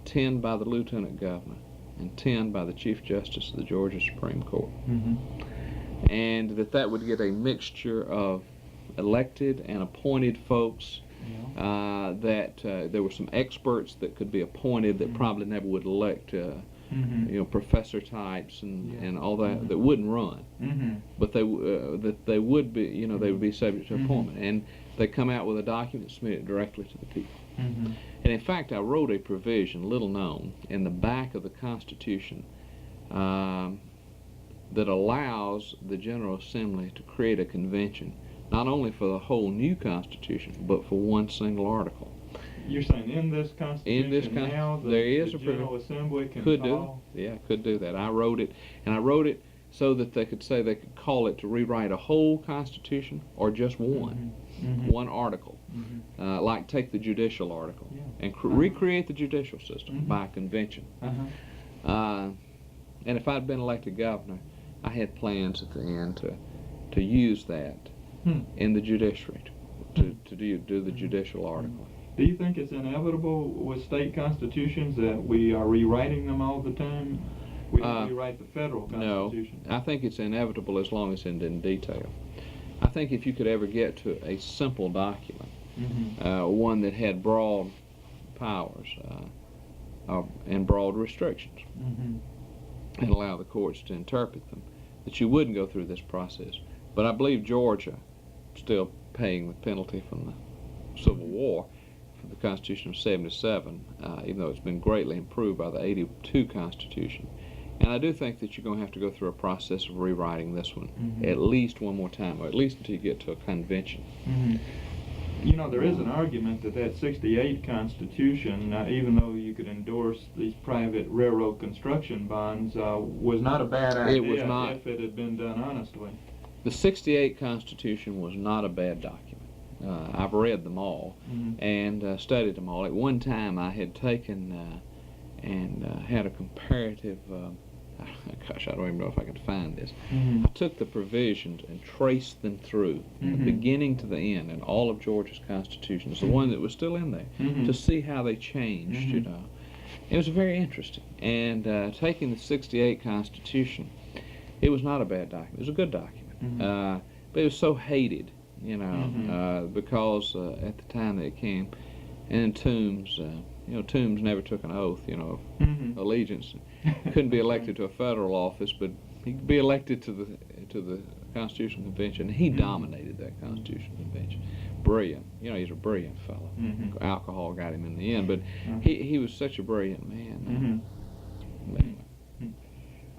10 by the lieutenant governor, and 10 by the Chief Justice of the Georgia Supreme Court. And that would get a mixture of elected and appointed folks, that there were some experts that could be appointed that probably never would elect professor types and all that that wouldn't run, but they would be they would be subject to appointment, and they come out with a document submitted directly to the people. And in fact, I wrote a provision, little known, in the back of the Constitution, that allows the General Assembly to create a convention, not only for the whole new Constitution, but for one single article. You're saying in this Constitution now, there is the a General Assembly can could call? could do that. I wrote it, and I wrote it so that they could say they could call it to rewrite a whole Constitution or just one, one article. Like take the judicial article and recreate the judicial system by convention. And if I'd been elected governor, I had plans at the end to use that in the judiciary to do the judicial article. Do you think it's inevitable with state constitutions that we are rewriting them all the time? We don't rewrite the federal constitution. No, I think it's inevitable as long as it's in detail. I think if you could ever get to a simple document, one that had broad powers and broad restrictions, and allow the courts to interpret them, that you wouldn't go through this process. But I believe Georgia, still paying the penalty from the Civil War for the Constitution of '77, even though it's been greatly improved by the '82 Constitution. And I do think that you're going to have to go through a process of rewriting this one at least one more time, or at least until you get to a convention. You know, there is an argument that 68 Constitution, even though you could endorse these private railroad construction bonds, was not a bad idea. It was not. If it had been done honestly. The '68 Constitution was not a bad document. I've read them all and studied them all. At one time I had taken and had a comparative, gosh, I don't even know if I can find this. I took the provisions and traced them through, from the beginning to the end, in all of Georgia's constitutions, the one that was still in there, to see how they changed, you know. It was very interesting. And taking the '68 Constitution, it was not a bad document. It was a good document. But it was so hated, you know, because at the time that it came, and Toombs, you know, Toombs never took an oath, you know, of allegiance. Couldn't be elected to a federal office, but he could be elected to the Constitutional Convention. He dominated that Constitutional Convention. Brilliant. You know, he's a brilliant fellow. Alcohol got him in the end, but he was such a brilliant man.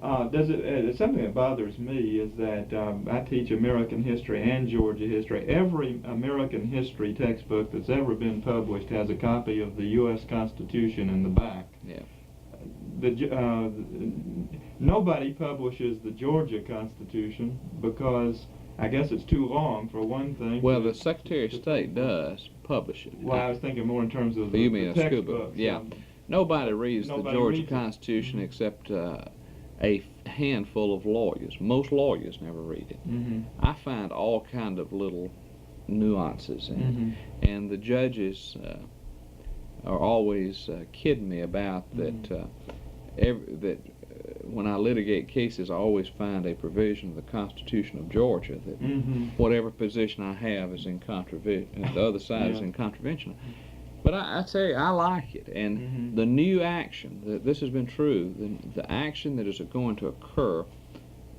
Something that bothers me is that I teach American history and Georgia history. Every American history textbook that's ever been published has a copy of the U.S. Constitution in the back. Nobody publishes the Georgia Constitution because I guess it's too long, for one thing. Well, the Secretary of State does publish it. Well, I was thinking more in terms of you mean the a school book? Yeah. Nobody reads the Georgia Constitution except a handful of lawyers. Most lawyers never read it. I find all kind of little nuances in it, and the judges are always kidding me about that. When I litigate cases, I always find a provision of the Constitution of Georgia that whatever position I have is in contravention, the other side is in contravention. But I tell you, I like it, and the new action, this has been true, the action that is going to occur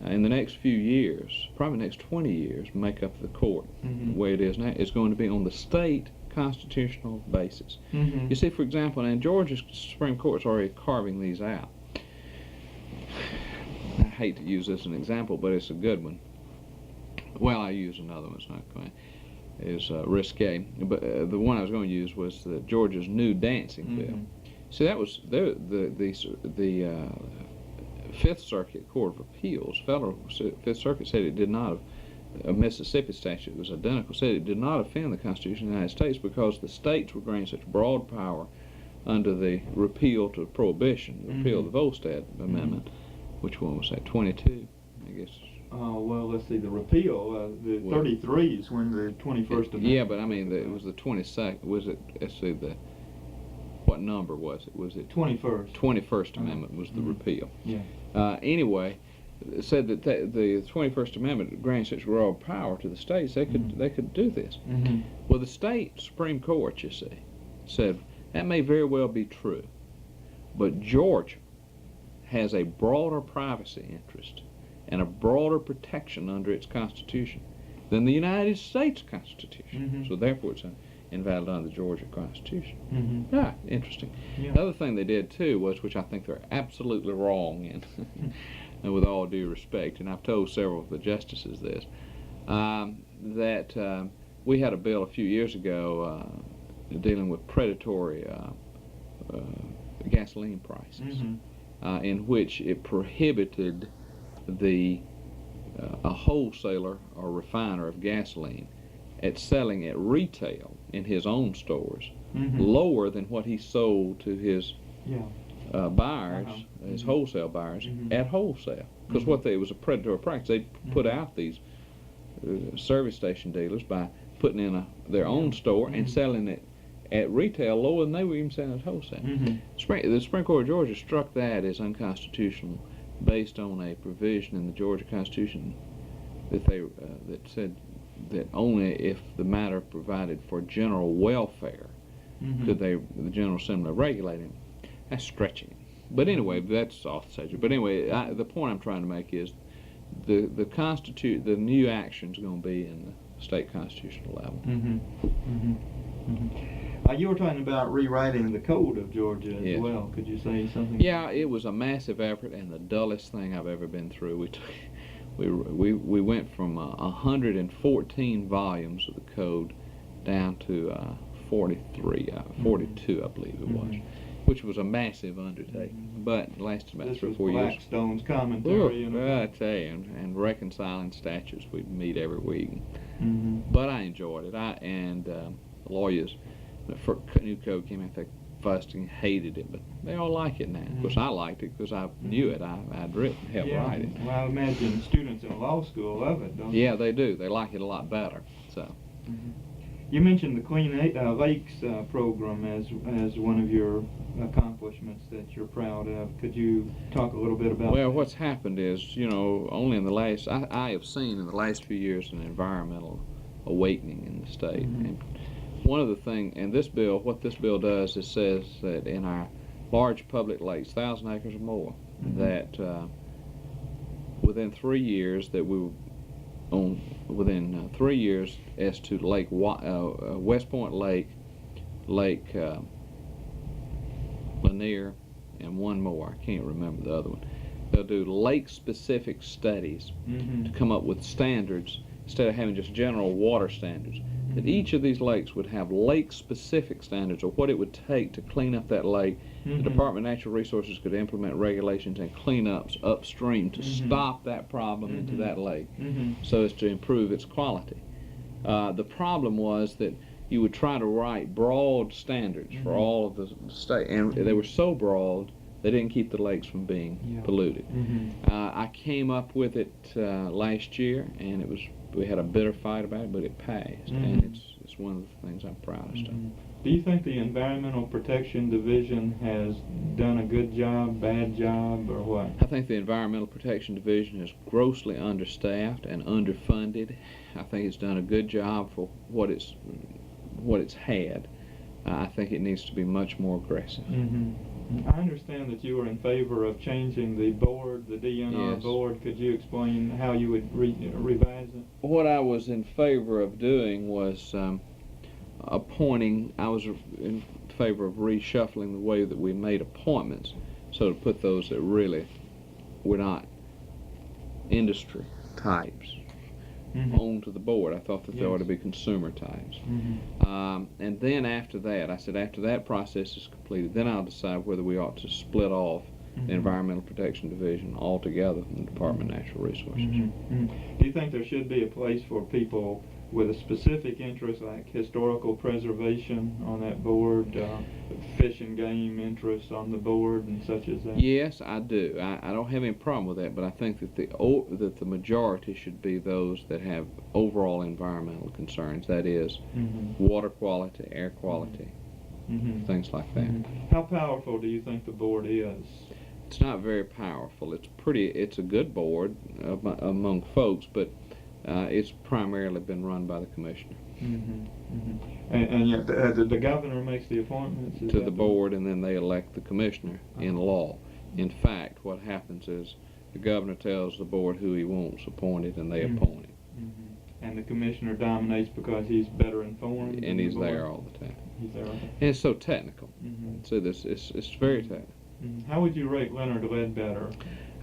in the next few years, probably the next 20 years, make up the court the way it is now, is going to be on the state constitutional basis. You see, for example, in Georgia's Supreme Court's already carving these out. I hate to use this as an example, but it's a good one. Well, I use another one, it's not quite. Is risque, but the one I was going to use was Georgia's new dancing bill. So that was the Fifth Circuit Court of Appeals, federal Fifth Circuit, said it did not. A Mississippi statute was identical. Said it did not offend the Constitution of the United States because the states were granted such broad power under the repeal to prohibition, the repeal of the Volstead Amendment. Which one was that? 22, I guess. Well, let's see, the repeal, the 33s when the 21st Amendment. Yeah, but I mean, it was the 22nd, was it, let's see, what number was it? Was it 21st? 21st Amendment was the repeal. Yeah. Anyway, it said that the 21st Amendment grants such broad power to the states, they could do this. Well, the state Supreme Court, you see, said that may very well be true, but Georgia has a broader privacy interest and a broader protection under its Constitution than the United States Constitution. So therefore it's invalid under the Georgia Constitution. Interesting. The other thing they did too was, which I think they're absolutely wrong in, and with all due respect, and I've told several of the justices this, that we had a bill a few years ago dealing with predatory gasoline prices, in which it prohibited a wholesaler or refiner of gasoline at selling at retail in his own stores lower than what he sold to his buyers, his wholesale buyers, at wholesale. Because it was a predatory practice. They put out these service station dealers by putting in their own store and selling it at retail lower than they were even selling at wholesale. The Supreme Court of Georgia struck that as unconstitutional based on a provision in the Georgia Constitution that said that only if the matter provided for general welfare could the General Assembly regulate him. That's stretching it. But anyway, that's off the subject. But anyway, the point I'm trying to make is the new action is going to be in the state constitutional level. You were talking about rewriting the code of Georgia as well. Could you say something? Yeah, it was a massive effort and the dullest thing I've ever been through. We went from 114 volumes of the code down to 42, I believe it was, which was a massive undertaking. But it lasted about 3 or 4 years. Blackstone's commentary. I tell you, and reconciling statutes. We'd meet every week. But I enjoyed it. And lawyers, the new code came out, they fussed and hated it, but they all like it now. Of course, I liked it because I knew it. I'd helped write it. Well, I imagine students in law school love it, don't they? Yeah, they do. They like it a lot better. So. You mentioned the Clean Lakes program as one of your accomplishments that you're proud of. Could you talk a little bit about Well, that? what's happened is, only in the last, I have seen in the last few years an environmental awakening in the state. And one of the things, and what this bill does is says that in our large public lakes, 1,000 acres or more, that within 3 years within 3 years as to West Point Lake, Lake Lanier, and one more. I can't remember the other one. They'll do lake-specific studies to come up with standards instead of having just general water standards. That each of these lakes would have lake-specific standards of what it would take to clean up that lake. The Department of Natural Resources could implement regulations and cleanups upstream to stop that problem into that lake so as to improve its quality. The problem was that you would try to write broad standards for all of the state, and they were so broad they didn't keep the lakes from being polluted. I came up with it last year, and we had a bitter fight about it, but it passed, and it's one of the things I'm proudest of. Do you think the Environmental Protection Division has done a good job, bad job, or what? I think the Environmental Protection Division is grossly understaffed and underfunded. I think it's done a good job for what it's had. I think it needs to be much more aggressive. I understand that you were in favor of changing the board, the DNR board. Could you explain how you would revise it? What I was in favor of doing was I was in favor of reshuffling the way that we made appointments, so to put those that really were not industry types onto the board. I thought that there ought to be consumer types. And then after that, I said after that process is completed, then I'll decide whether we ought to split off the Environmental Protection Division altogether from the Department of Natural Resources. Do you think there should be a place for people with a specific interest like historical preservation on that board, fish and game interests on the board and such as that? Yes, I do. I don't have any problem with that, but I think that the majority should be those that have overall environmental concerns, that is water quality, air quality, things like that. How powerful do you think the board is? It's not very powerful. It's a good board among folks, but it's primarily been run by the commissioner. And yet the governor makes the appointments? To the board, and then they elect the commissioner in law. In fact, what happens is the governor tells the board who he wants appointed, and they appoint him. And the commissioner dominates because he's better informed? And he's there all the time. He's there all the time. And it's so technical. So it's very technical. How would you rate Leonard Ledbetter?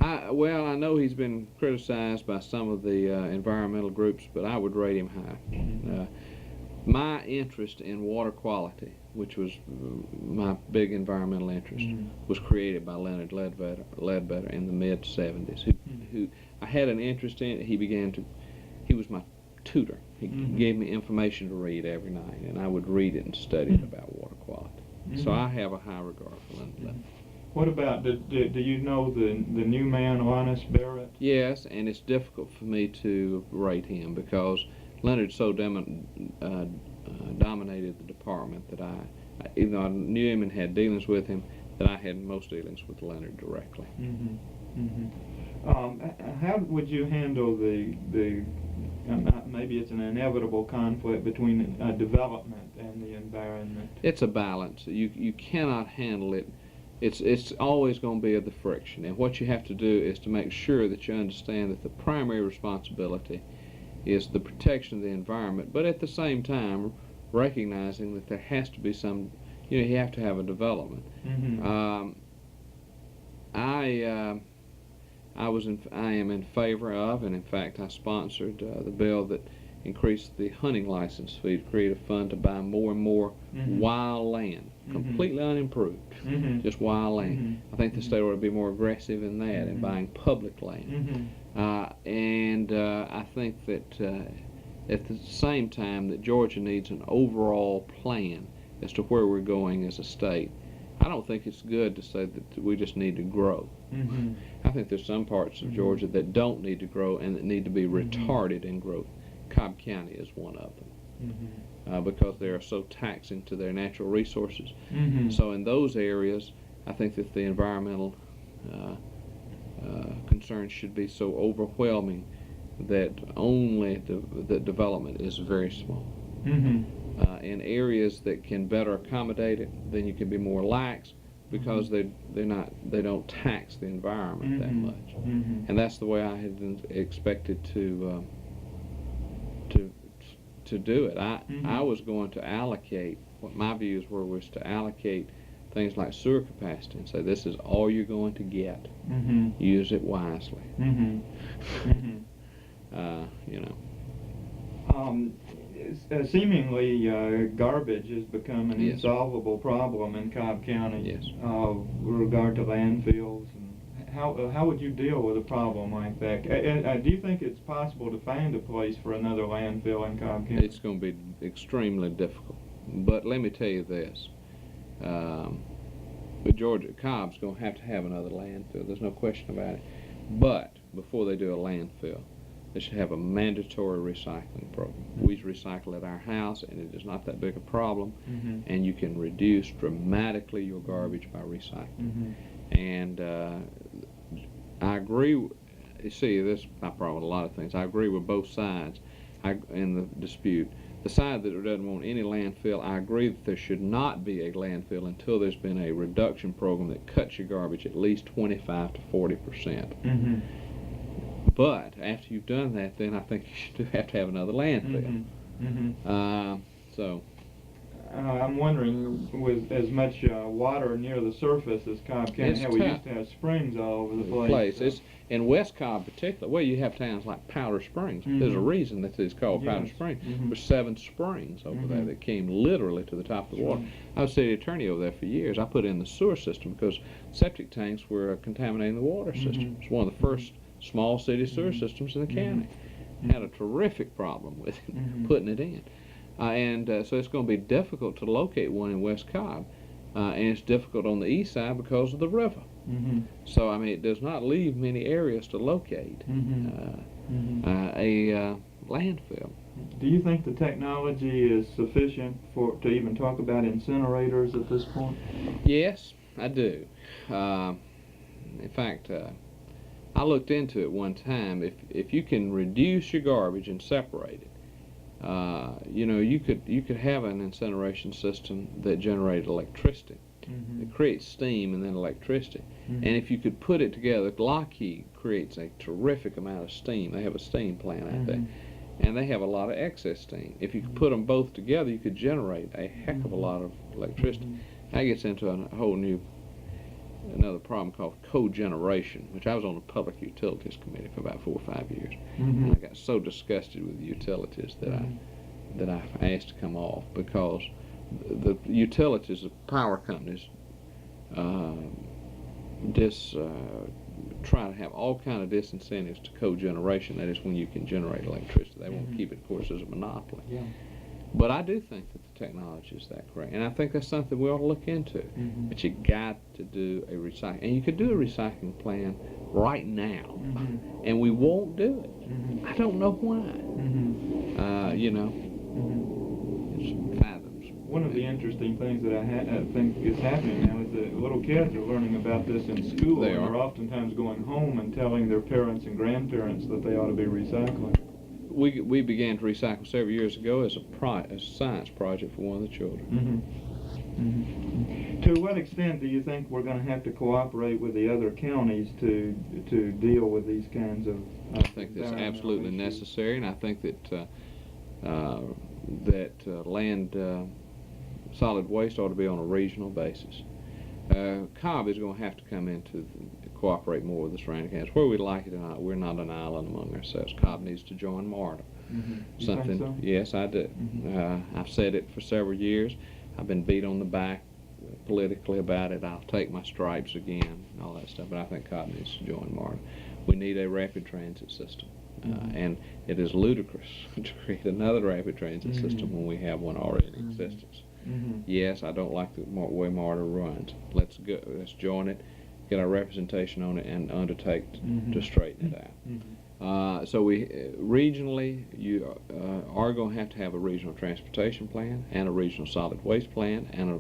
Well, I know he's been criticized by some of the environmental groups, but I would rate him high. My interest in water quality, which was my big environmental interest, was created by Leonard Ledbetter in the mid-'70s. Who I had an interest in. He was my tutor. He gave me information to read every night, and I would read it and study it about water quality. So I have a high regard for Leonard Ledbetter. What about, do you know the new man, Linus Barrett? Yes, and it's difficult for me to rate him because Leonard so dominated the department that even though I knew him and had dealings with him, that I had most dealings with Leonard directly. How would you handle the maybe it's an inevitable conflict between development and the environment? It's a balance. You cannot handle it. It's always going to be of the friction, and what you have to do is to make sure that you understand that the primary responsibility is the protection of the environment, but at the same time recognizing that there has to be some, you have to have a development. I am in favor of, and in fact I sponsored the bill that increased the hunting license fee to create a fund to buy more and more wild land, completely unimproved, just wild land. I think the state ought to be more aggressive in that, in buying public land. And I think that at the same time that Georgia needs an overall plan as to where we're going as a state. I don't think it's good to say that we just need to grow. I think there's some parts of Georgia that don't need to grow and that need to be retarded in growth. Cobb County is one of them because they are so taxing to their natural resources. So in those areas, I think that the environmental concerns should be so overwhelming that only the development is very small. In areas that can better accommodate it, then you can be more lax because they don't tax the environment that much. And that's the way I had expected to do it. I was going to allocate, what my views was to allocate things like sewer capacity and say this is all you're going to get. Use it wisely. Seemingly garbage has become an insolvable problem in Cobb County with regard to landfills. And how would you deal with a problem like that? Do you think it's possible to find a place for another landfill in Cobb County? It's going to be extremely difficult. But let me tell you this. But Cobb's going to have another landfill. There's no question about it. But before they do a landfill, they should have a mandatory recycling program. We recycle at our house, and it is not that big a problem, and you can reduce dramatically your garbage by recycling. And I agree. You see, this is my problem with a lot of things. I agree with both sides in the dispute. The side that doesn't want any landfill, I agree that there should not be a landfill until there's been a reduction program that cuts your garbage at least 25 to 40%. But after you've done that, then I think you have to have another landfill. I'm wondering, with as much water near the surface as Cobb County, we used to have springs all over the place. It's in West Cobb particularly, well, you have towns like Powder Springs. There's a reason that it's called Powder Springs. There's 7 springs over there that came literally to the top of the water. I was city attorney over there for years. I put in the sewer system because septic tanks were contaminating the water system. It's one of the first small city sewer systems in the county. Had a terrific problem with it, putting it in. So it's going to be difficult to locate one in West Cobb. And it's difficult on the east side because of the river. So, I mean, it does not leave many areas to locate a landfill. Do you think the technology is sufficient to even talk about incinerators at this point? Yes, I do. In fact, I looked into it one time. If you can reduce your garbage and separate it, you could have an incineration system that generated electricity. It creates steam and then electricity. And if you could put it together, Lockheed creates a terrific amount of steam. They have a steam plant out there, and they have a lot of excess steam. If you could put them both together, you could generate a heck of a lot of electricity. That gets into a whole new another problem called cogeneration, which I was on the Public Utilities Committee for about 4 or 5 years. And I got so disgusted with the utilities that I asked to come off, because the utilities, the power companies, try to have all kind of disincentives to cogeneration. That is when you can generate electricity. They won't keep it, of course, as a monopoly. Yeah. But I do think that the technology is that great, and I think that's something we ought to look into. But you got to do a recycling, and you could do a recycling plan right now, and we won't do it. I don't know why. You know, it's fathoms. One of the interesting things that I think is happening now is that little kids are learning about this in school. They and are. They're oftentimes going home and telling their parents and grandparents that they ought to be recycling. We began to recycle several years ago as a science project for one of the children. To what extent do you think we're going to have to cooperate with the other counties to deal with these kinds of I think that's environmental absolutely issues? necessary, and I think that land solid waste ought to be on a regional basis. Cobb is going to have to come in to cooperate more with the surrounding counties. Whether we like it or not, we're not an island among ourselves. Cobb needs to join MARTA. You think so? Yes, I do. I've said it for several years. I've been beat on the back politically about it. I'll take my stripes again and all that stuff, but I think Cobb needs to join MARTA. We need a rapid transit system. And it is ludicrous to create another rapid transit system when we have one already in existence. Yes, I don't like the way MARTA runs. Let's join it, get our representation on it, and undertake to straighten it out. So we regionally, you are going to have a regional transportation plan, and a regional solid waste plan, and a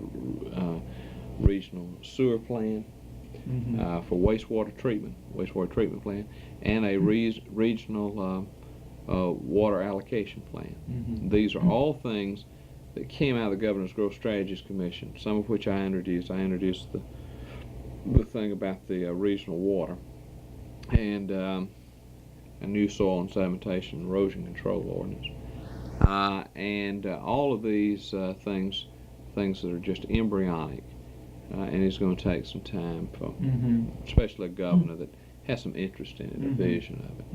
regional sewer plan for wastewater treatment plan, and a regional water allocation plan. These are all things that came out of the Governor's Growth Strategies Commission, some of which I introduced. I introduced the thing about the regional water, and a new soil and sedimentation erosion control ordinance, and all of these things that are just embryonic, and it's going to take some time for, especially a governor that has some interest in it, a vision of it,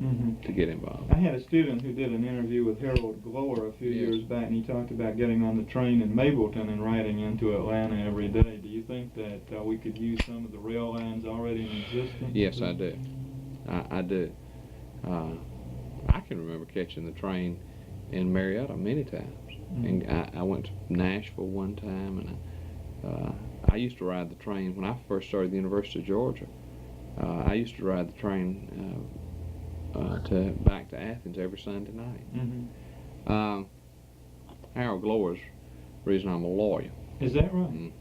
to get involved. I had a student who did an interview with Harold Glower a few years back, and he talked about getting on the train in Mableton and riding into Atlanta every day. Do you think that we could use some of the rail lines already in existence? Yes, I do. I do. I can remember catching the train in Marietta many times. And I went to Nashville one time, and I used to ride the train when I first started at the University of Georgia. I used to ride the train back to Athens every Sunday night. Harold Glower's the reason I'm a lawyer. Is that right?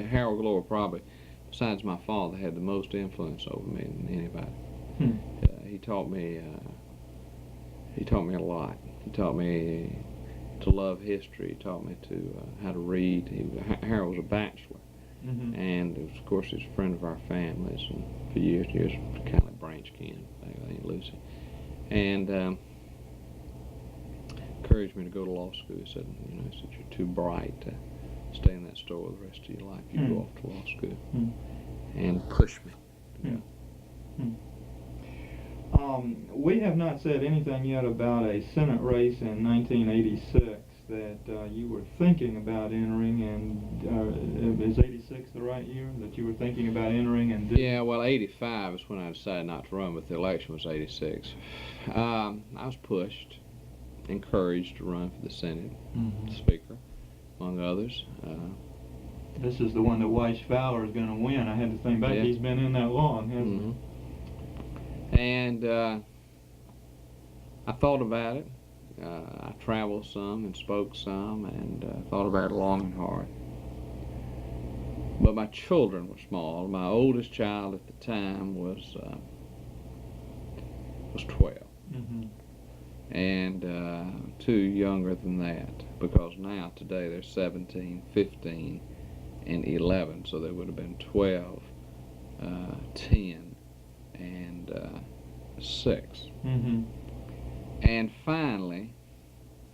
Harold Glower probably, besides my father, had the most influence over me than anybody. He taught me a lot. He taught me to love history. He taught me to how to read. Harold was a bachelor. And of course he's a friend of our families, and for years and years, kind of like Branch Ken, Aunt Lucy, and encouraged me to go to law school. He said, you're too bright to stay in that store the rest of your life. You go off to law school, and push me. We have not said anything yet about a Senate race in 1986 that you were thinking about entering, and is 86 the right year that you were thinking about entering? And yeah, well, 85 is when I decided not to run, but the election was 86. I was pushed, encouraged to run for the Senate Speaker, among others. This is the one that Weiss Fowler is going to win. I had to think back. Yeah. He's been in that long, hasn't he? And I thought about it. I traveled some and spoke some, and thought about it long and hard. But my children were small. My oldest child at the time was 12, and two younger than that, because now today they're 17, 15, and 11, so they would have been 12, 10, and 6. And finally,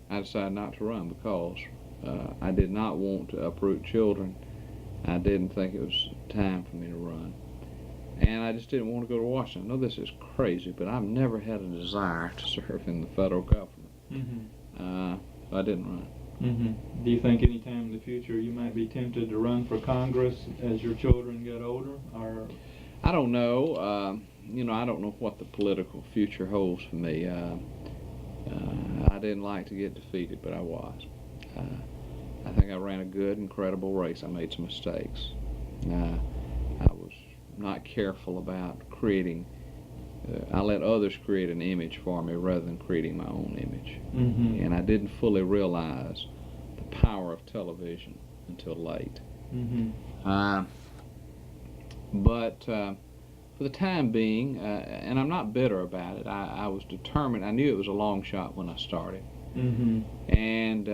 I decided not to run because I did not want to uproot children I didn't think it was time for me to run. And I just didn't want to go to Washington. I know this is crazy, but I've never had a desire to serve in the federal government. So I didn't run. Do you think any time in the future you might be tempted to run for Congress as your children get older? Or I don't know. I don't know what the political future holds for me. I didn't like to get defeated, but I was. I think I ran a good, incredible race. I made some mistakes. I was not careful about creating. I let others create an image for me rather than creating my own image. And I didn't fully realize the power of television until late. But for the time being, and I'm not bitter about it, I was determined. I knew it was a long shot when I started. And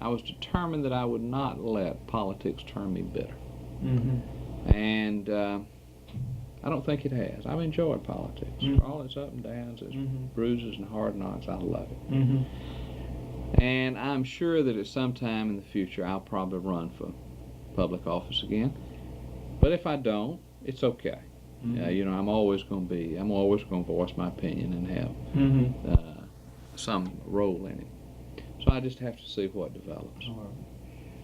I was determined that I would not let politics turn me bitter. And I don't think it has. I've enjoyed politics. For all its up and downs, its bruises and hard knocks, I love it. And I'm sure that at some time in the future I'll probably run for public office again. But if I don't, it's okay. I'm always going to voice my opinion and have some role in it. So I just have to see what develops.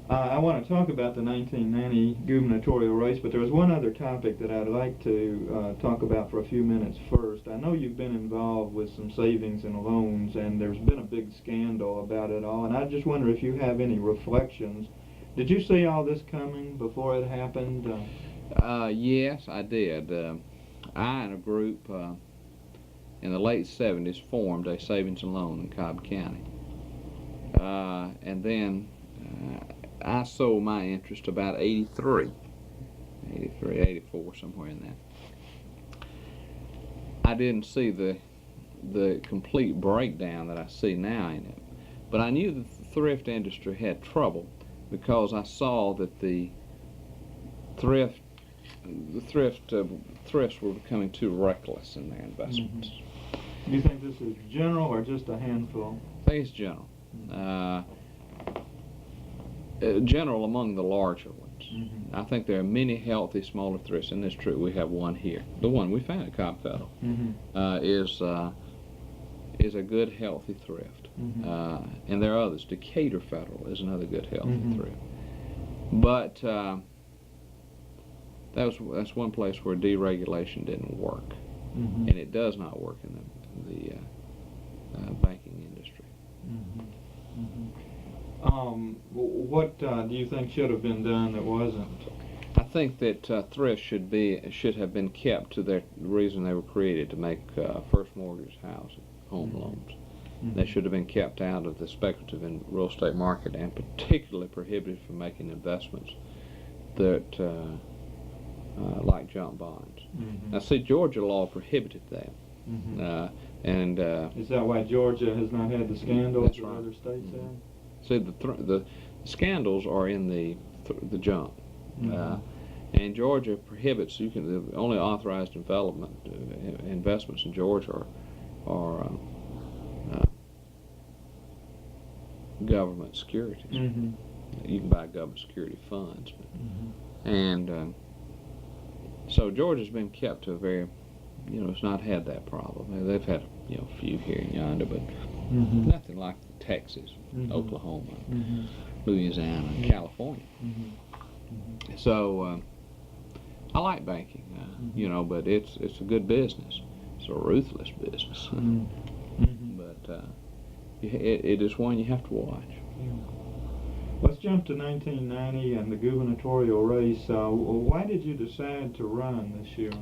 I want to talk about the 1990 gubernatorial race, but there's one other topic that I'd like to talk about for a few minutes first. I know you've been involved with some savings and loans, and there's been a big scandal about it all, and I just wonder if you have any reflections. Did you see all this coming before it happened? Yes, I did. I and a group in the late 70s formed a savings and loan in Cobb County. And then I sold my interest about 83, 84, somewhere in there. I didn't see the complete breakdown that I see now in it, but I knew that the thrift industry had trouble because I saw that the thrifts were becoming too reckless in their investments. Do you think this is general or just a handful? I think it's general. General among the larger ones. I think there are many healthy smaller thrifts, and it's true. We have one here. The one we found at Cobb Federal is a good healthy thrift, and there are others. Decatur Federal is another good healthy thrift. But that's one place where deregulation didn't work, and it does not work in the banking industry. What do you think should have been done that wasn't? I think that thrifts should have been kept to the reason they were created, to make first mortgage home loans. They should have been kept out of the speculative and real estate market, and particularly prohibited from making investments that like junk bonds. Now, see, Georgia law prohibited that. Is that why Georgia has not had the scandals That's that right. other states have? See, the scandals are in the junk, and Georgia prohibits. The only authorized investments in Georgia are government securities. You can buy government security funds, and so Georgia's been kept to a very, it's not had that problem. They've had a few here and yonder, but nothing like Texas, Oklahoma, Louisiana, and California. So I like banking, but it's a good business. It's a ruthless business, but it is one you have to watch. Let's jump to 1990 and the gubernatorial race. Why did you decide to run this year?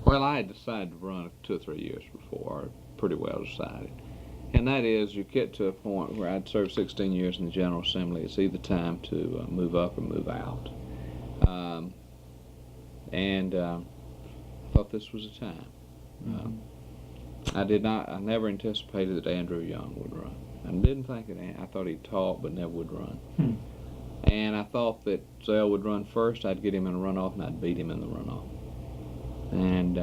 Well, I had decided to run 2 or 3 years before, pretty well decided. And that is, you get to a point where I'd served 16 years in the General Assembly. It's either time to move up or move out. I thought this was a time. I never anticipated that Andrew Young would run. I didn't think I thought he'd talk, but never would run. And I thought that Zell would run first. I'd get him in a runoff, and I'd beat him in the runoff. And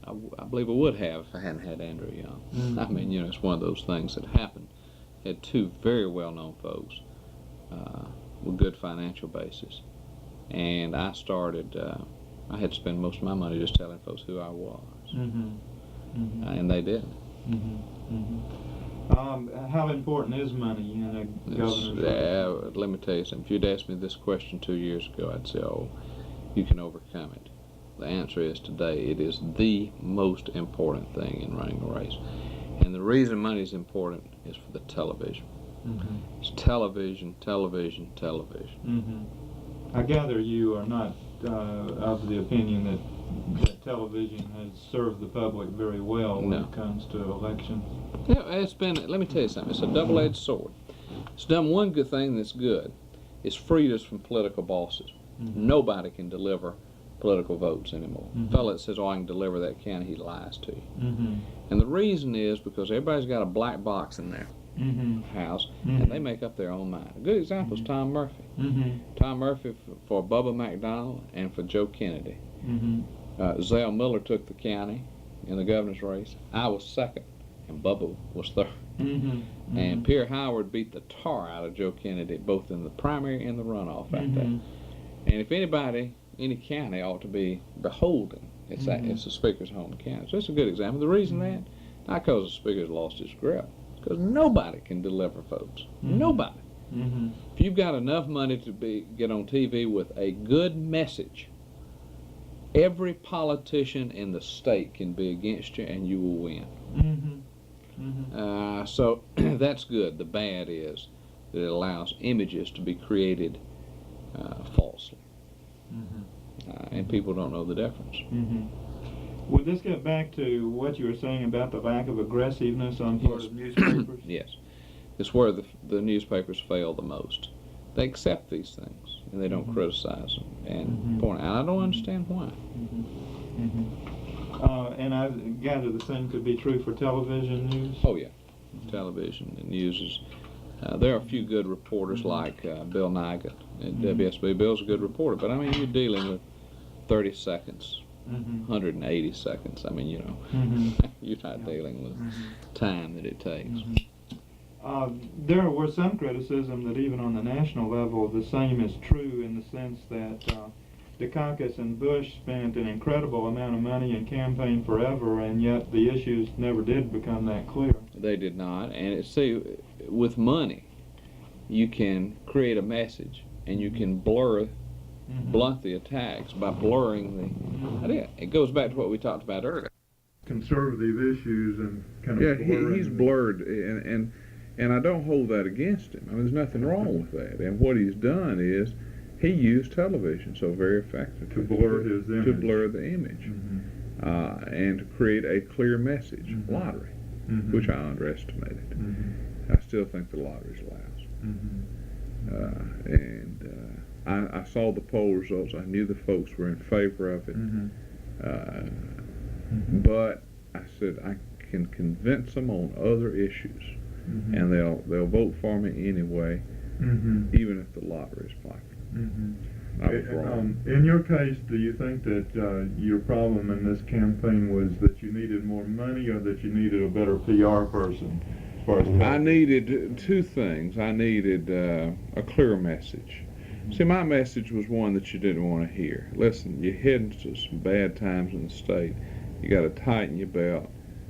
I believe I would have if I hadn't had Andrew Young. I mean, it's one of those things that happened. Had two very well-known folks with good financial basis and I started. I had to spend most of my money just telling folks who I was, and they didn't. How important is money in a governor's race? Let me tell you something. If you'd asked me this question 2 years ago, I'd say, "Oh, you can overcome it." The answer is today, it is the most important thing in running a race. And the reason money is important is for the television. It's television, television, television. I gather you are not of the opinion that television has served the public very well when it comes to elections. Yeah, it's been, let me tell you something, it's a double-edged sword. It's done one good thing that's good. It's freed us from political bosses. Nobody can deliver political votes anymore. The fellow that says, "Oh, I can deliver that county," he lies to you. And the reason is because everybody's got a black box in their house, and they make up their own mind. A good example is Tom Murphy. Tom Murphy for Bubba McDonald and for Joe Kennedy. Zell Miller took the county in the governor's race. I was second, and Bubba was third. And Pierre Howard beat the tar out of Joe Kennedy, both in the primary and the runoff out there. And if anybody, any county ought to be beholden, it's the Speaker's home county. So it's a good example. The reason that, not because the Speaker's lost his grip, because nobody can deliver votes. Nobody. If you've got enough money to get on TV with a good message, every politician in the state can be against you and you will win. So that's good. The bad is that it allows images to be created falsely. And people don't know the difference. Would this get back to what you were saying about the lack of aggressiveness on part of newspapers? Yes. It's where the newspapers fail the most. They accept these things, and they don't criticize them and point out. I don't understand why. And I gather the same could be true for television news? Oh, yeah. Television and news is... there are a few good reporters like Bill Nigut at WSB. Bill's a good reporter, but I mean, you're dealing with 30 seconds, 180 seconds. I mean, you know, you're not dealing with time that it takes. There were some criticism that even on the national level, the same is true in the sense that Dukakis and Bush spent an incredible amount of money and campaigned forever, and yet the issues never did become that clear. They did not, and see, with money, you can create a message, and you can blunt the attacks by blurring the idea. It goes back to what we talked about earlier. Conservative issues and kind of he's blurred, and I don't hold that against him. I mean, there's nothing wrong with that. And what he's done is he used television so very effectively to blur his image, to blur the image, and to create a clear message. Lottery, which I underestimated. I still think the lottery's lousy. I saw the poll results. I knew the folks were in favor of it. But I said I can convince them on other issues, and they'll vote for me anyway, even if the lottery is popular. I was wrong. In your case, do you think that your problem in this campaign was that you needed more money, or that you needed a better PR person? As far as I needed two things. I needed a clear message. See, my message was one that you didn't want to hear. Listen, you're heading to some bad times in the state. You got to tighten your belt.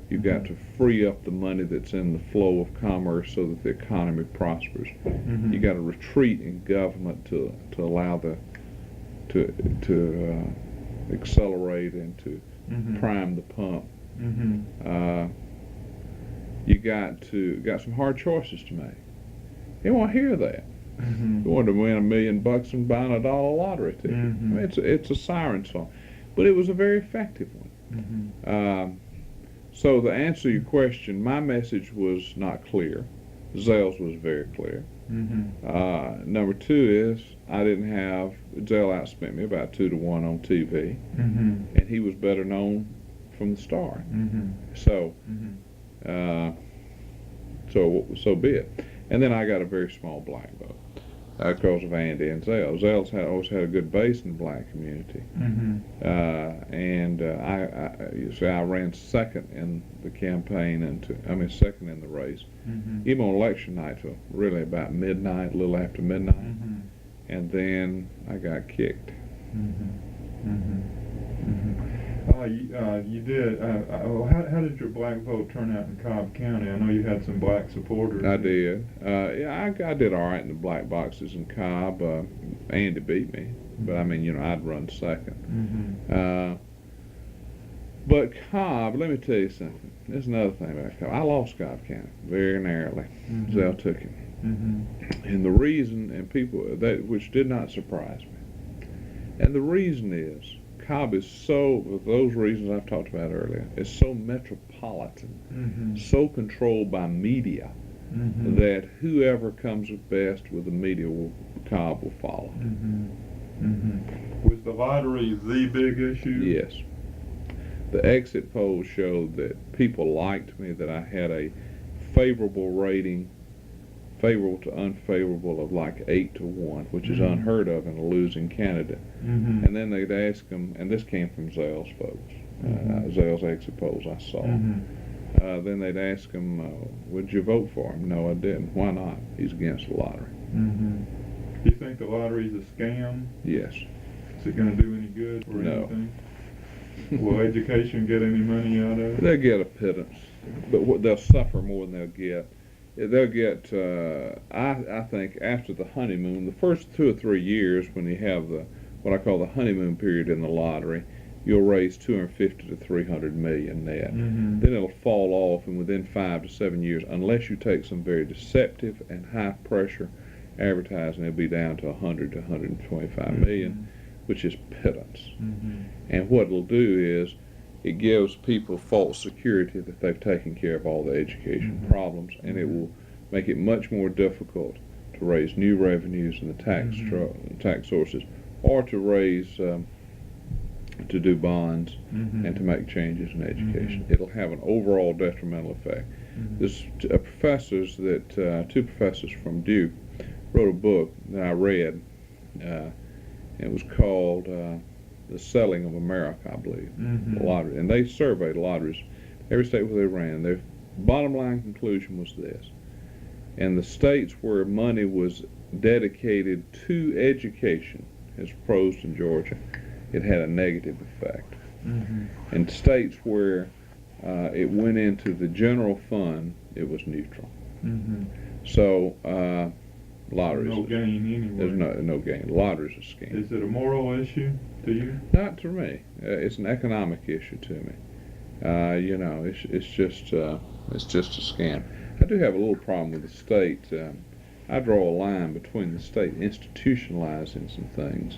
You've got to free up the money that's in the flow of commerce so that the economy prospers. You got to retreat in government to allow to accelerate and to prime the pump. You got some hard choices to make. They won't hear that. You want to win $1 million and buying a $1 lottery ticket. I mean, it's a siren song, but it was a very effective one. So to answer your question, my message was not clear. Zell's was very clear. Number two is I didn't have Zell outspent me about 2-1 on TV, and he was better known from the start. So so be it. And then I got a very small black vote because of Andy and Zell. Zell's always had a good base in the black community. I ran second in the campaign, second in the race. Even on election night till really about midnight, a little after midnight. and then I got kicked. You did. How did your black vote turn out in Cobb County? I know you had some black supporters. I did. Yeah, I did all right in the black boxes in Cobb. Andy beat me, but I mean, I'd run second. But Cobb, let me tell you something. There's another thing about Cobb. I lost Cobb County very narrowly. Zell took him. And the reason, and people, which did not surprise me, and the reason is, Cobb is so, for those reasons I've talked about earlier, is so metropolitan, so controlled by media, that whoever comes best with the media, Cobb will follow. Was the lottery the big issue? Yes. The exit polls showed that people liked me, that I had a favorable rating, favorable to unfavorable of like 8-1, which is unheard of in a losing candidate. And then they'd ask them, and this came from Zell's folks, Zell's exit polls I saw. Then they'd ask him, would you vote for him? No, I didn't. Why not? He's against the lottery. Do you think the lottery's a scam? Yes. Is it going to do any good or No. anything? Will education get any money out of it? They'll get a pittance, but they'll suffer more than they'll get. They'll get, I think, after the honeymoon, the first 2 or 3 years when you have what I call the honeymoon period in the lottery, you'll raise 250 to 300 million net. Then it'll fall off, and within 5 to 7 years, unless you take some very deceptive and high pressure advertising, it'll be down to 100 to 125 million, which is pittance. And what it'll do is, it gives people false security that they've taken care of all the education problems, and it will make it much more difficult to raise new revenues in the tax sources, or to raise, to do bonds and to make changes in education. It'll have an overall detrimental effect. There's two professors from Duke wrote a book that I read. It was called The Selling of America, I believe, the lottery. And they surveyed lotteries, every state where they ran. Their bottom line conclusion was this: in the states where money was dedicated to education, as proposed in Georgia, it had a negative effect. In states where it went into the general fund, it was neutral. So lotteries, no gain anyway. There's no gain. Lottery's a scam. Is it a moral issue to you? Not to me. It's an economic issue to me. It's just a scam. I do have a little problem with the state. I draw a line between the state institutionalizing some things.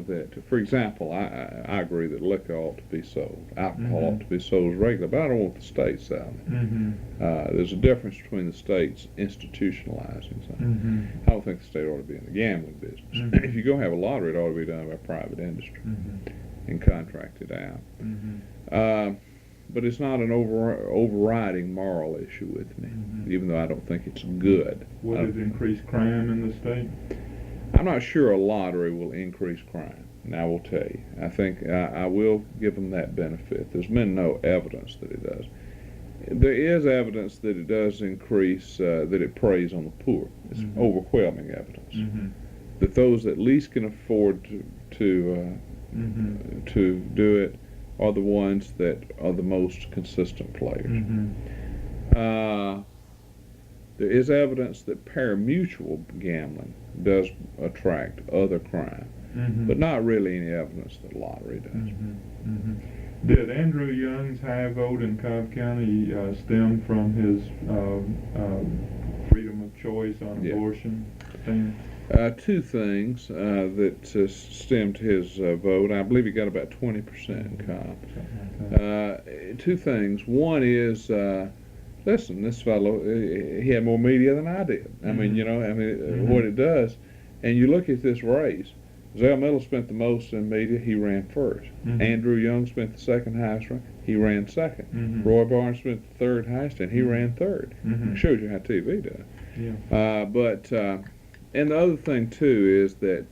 That, for example, I agree that liquor ought to be sold, alcohol ought to be sold as regular, but I don't want the state selling it. There's a difference between the states institutionalizing something. I don't think the state ought to be in the gambling business. If you're going to have a lottery, it ought to be done by private industry and contracted out. But it's not an overriding moral issue with me, even though I don't think it's good. Would it increase crime in the state? I'm not sure a lottery will increase crime, and I will tell you. I think I will give them that benefit. There's been no evidence that it does. There is evidence that it does increase, that it preys on the poor. It's overwhelming evidence. That those that least can afford to do it are the ones that are the most consistent players. There is evidence that pari-mutuel gambling does attract other crime, but not really any evidence that lottery does. Did Andrew Young's high vote in Cobb County stem from his freedom of choice on abortion stand? Two things that stemmed his vote. I believe he got about 20% in Cobb. Two things. One is, listen, this fellow, he had more media than I did. I mean, what it does, and you look at this race, Zell Miller spent the most in media, he ran first. Andrew Young spent the second highest run, he ran second. Roy Barnes spent the third highest, and he ran third. It shows you how TV does. And the other thing too is that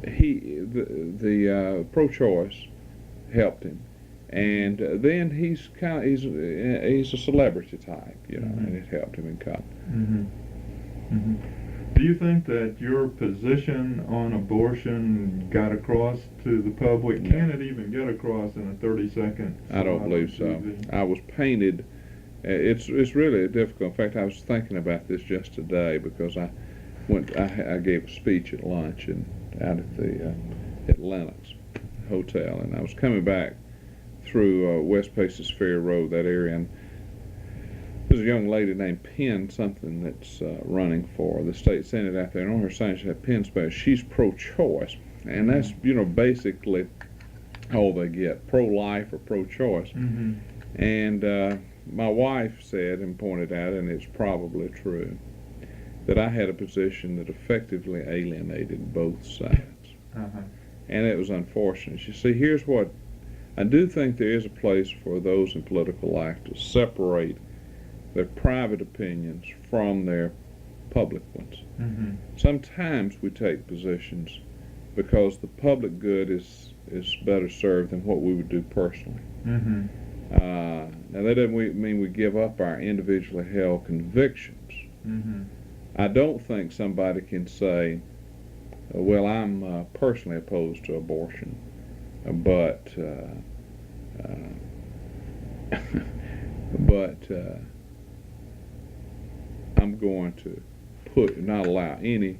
the pro-choice helped him, and then he's a celebrity type, and it helped him in Cobb. Mhm. Do you think that your position on abortion got across to the public? No. Can it even get across in a 30-second? I don't believe so. I was painted. It's really difficult. In fact, I was thinking about this just today because I gave a speech at lunch and out at the at Lennox Hotel, and I was coming back through West Paces Ferry Road, that area, and there's a young lady named Penn something that's running for the state senate out there, and on her sign she had Penn Space. She's pro-choice, and that's basically all they get, pro-life or pro-choice. Mm-hmm. And my wife said and pointed out, and it's probably true, that I had a position that effectively alienated both sides. Uh-huh. And it was unfortunate. You see, here's what I do think: there is a place for those in political life to separate their private opinions from their public ones. Mm-hmm. Sometimes we take positions because the public good is better served than what we would do personally. Mm-hmm. Now that doesn't mean we give up our individually held convictions. Mm-hmm. I don't think somebody can say, well, I'm personally opposed to abortion, but I'm going to not allow any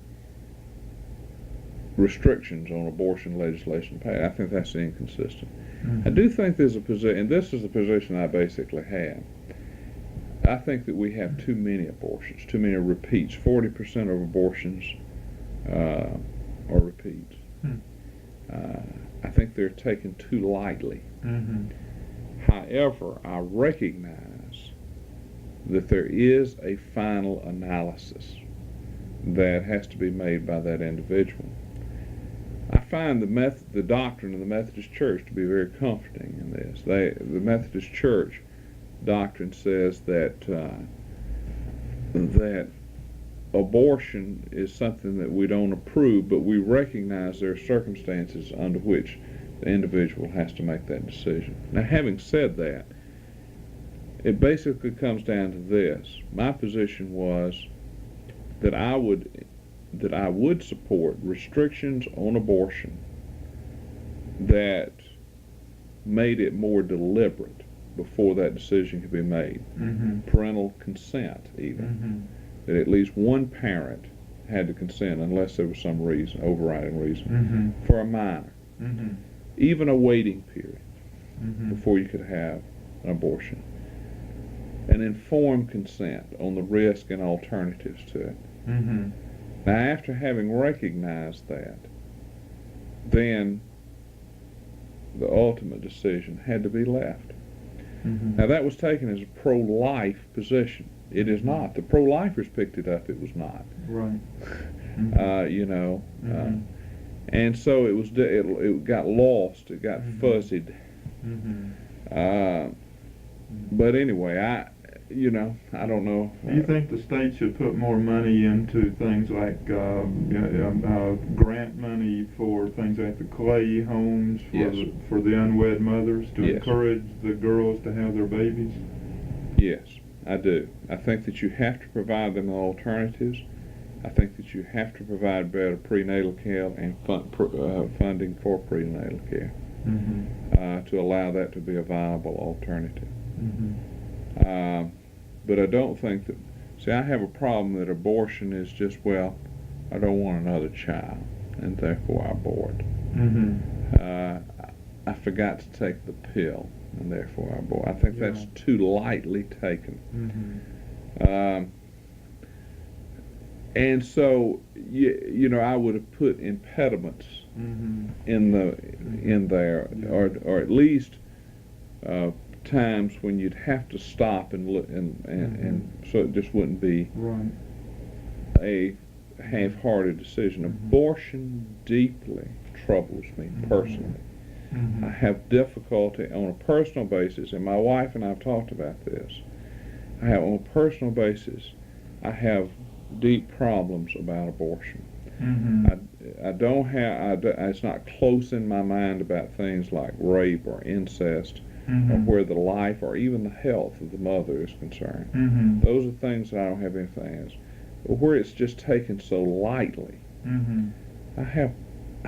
restrictions on abortion legislation passed. I think that's inconsistent. Mm-hmm. I do think there's a position, and this is the position I basically have. I think that we have too many abortions, too many repeats. 40% of abortions are repeats. Hmm. I think they're taken too lightly. Mm-hmm. However, I recognize that there is a final analysis that has to be made by that individual. I find the doctrine of the Methodist Church to be very comforting in this. The Methodist Church doctrine says that that abortion is something that we don't approve, but we recognize there are circumstances under which the individual has to make that decision. Now, having said that, it basically comes down to this. My position was that I would support restrictions on abortion that made it more deliberate before that decision could be made. Mm-hmm. Parental consent, even. Mm-hmm. That at least one parent had to consent unless there was some reason, overriding reason, Mm-hmm. for a minor. Mm-hmm. Even a waiting period Mm-hmm. before you could have an abortion. An informed consent on the risk and alternatives to it. Mm-hmm. Now, after having recognized that, then the ultimate decision had to be left. Mm-hmm. Now, that was taken as a pro-life position. It is not. The pro-lifers picked it up. It was not. Right. Mm-hmm. You know, Mm-hmm. and so it got lost. It got Mhm. fuzzied. Mm-hmm. But anyway, I don't know. Do you think the state should put more money into things like grant money for things like the Clay homes for the unwed mothers to Yes. encourage the girls to have their babies? Yes, I do. I think that you have to provide them alternatives. I think that you have to provide better prenatal care and funding for prenatal care Mm-hmm. to allow that to be a viable alternative. Mm-hmm. But I don't think that. See, I have a problem that abortion is just, well, I don't want another child, and therefore I abort. Mm-hmm. I forgot to take the pill, and therefore I abort. I think Yeah. that's too lightly taken. Mm-hmm. And so, I would have put impediments Mm-hmm. in there, Yeah. or at least times when you'd have to stop and look, and so it just wouldn't be Right. a half-hearted decision. Mhm. Abortion deeply troubles me Mhm. personally. Mm-hmm. I have difficulty on a personal basis, and my wife and I have talked about this. On a personal basis, I have deep problems about abortion. Mm-hmm. I don't have. It's not close in my mind about things like rape or incest, Mm-hmm. or where the life or even the health of the mother is concerned. Mm-hmm. Those are things that I don't have anything as. where it's just taken so lightly. Mm-hmm. I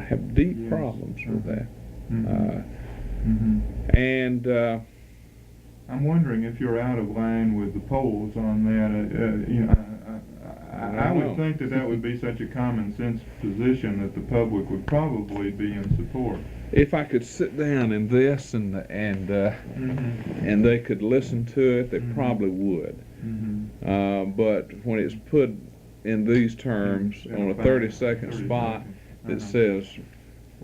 have deep Yes. problems with that. Mm-hmm. And I'm wondering if you're out of line with the polls on that. You know, I would know. think that would be such a common sense position that the public would probably be in support. if I could sit down in this and they could listen to it, they Mhm. probably would. Mm-hmm. But when it's put in these terms on a 30-second 30 spot seconds. that says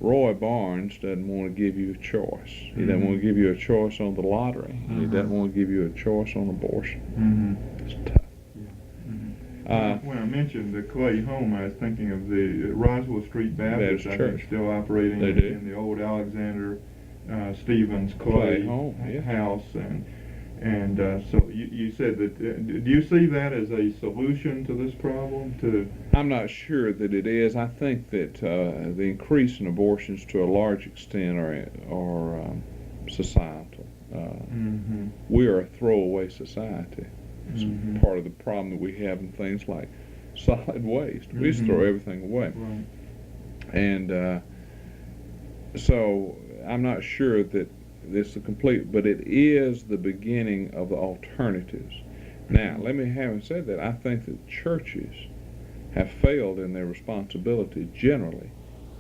Roy Barnes doesn't want to give you a choice. He doesn't Mhm. want to give you a choice on the lottery. He Mhm. doesn't want to give you a choice on abortion. Mm-hmm. It's tough. When I mentioned the Clay home, I was thinking of the Roswell Street Baptist, Baptist I Church. think, still operating They do. in the old Alexander Stevens Clay Clay home, yeah. house, and so you said that. Do you see that as a solution to this problem? I'm not sure that it is. I think that the increase in abortions to a large extent are societal. Mm-hmm. We are a throwaway society. It's Mhm. part of the problem that we have in things like solid waste. We just Mhm. throw everything away. Right. And so I'm not sure that this is complete, but it is the beginning of the alternatives. Now, let me having said that, I think that churches have failed in their responsibility generally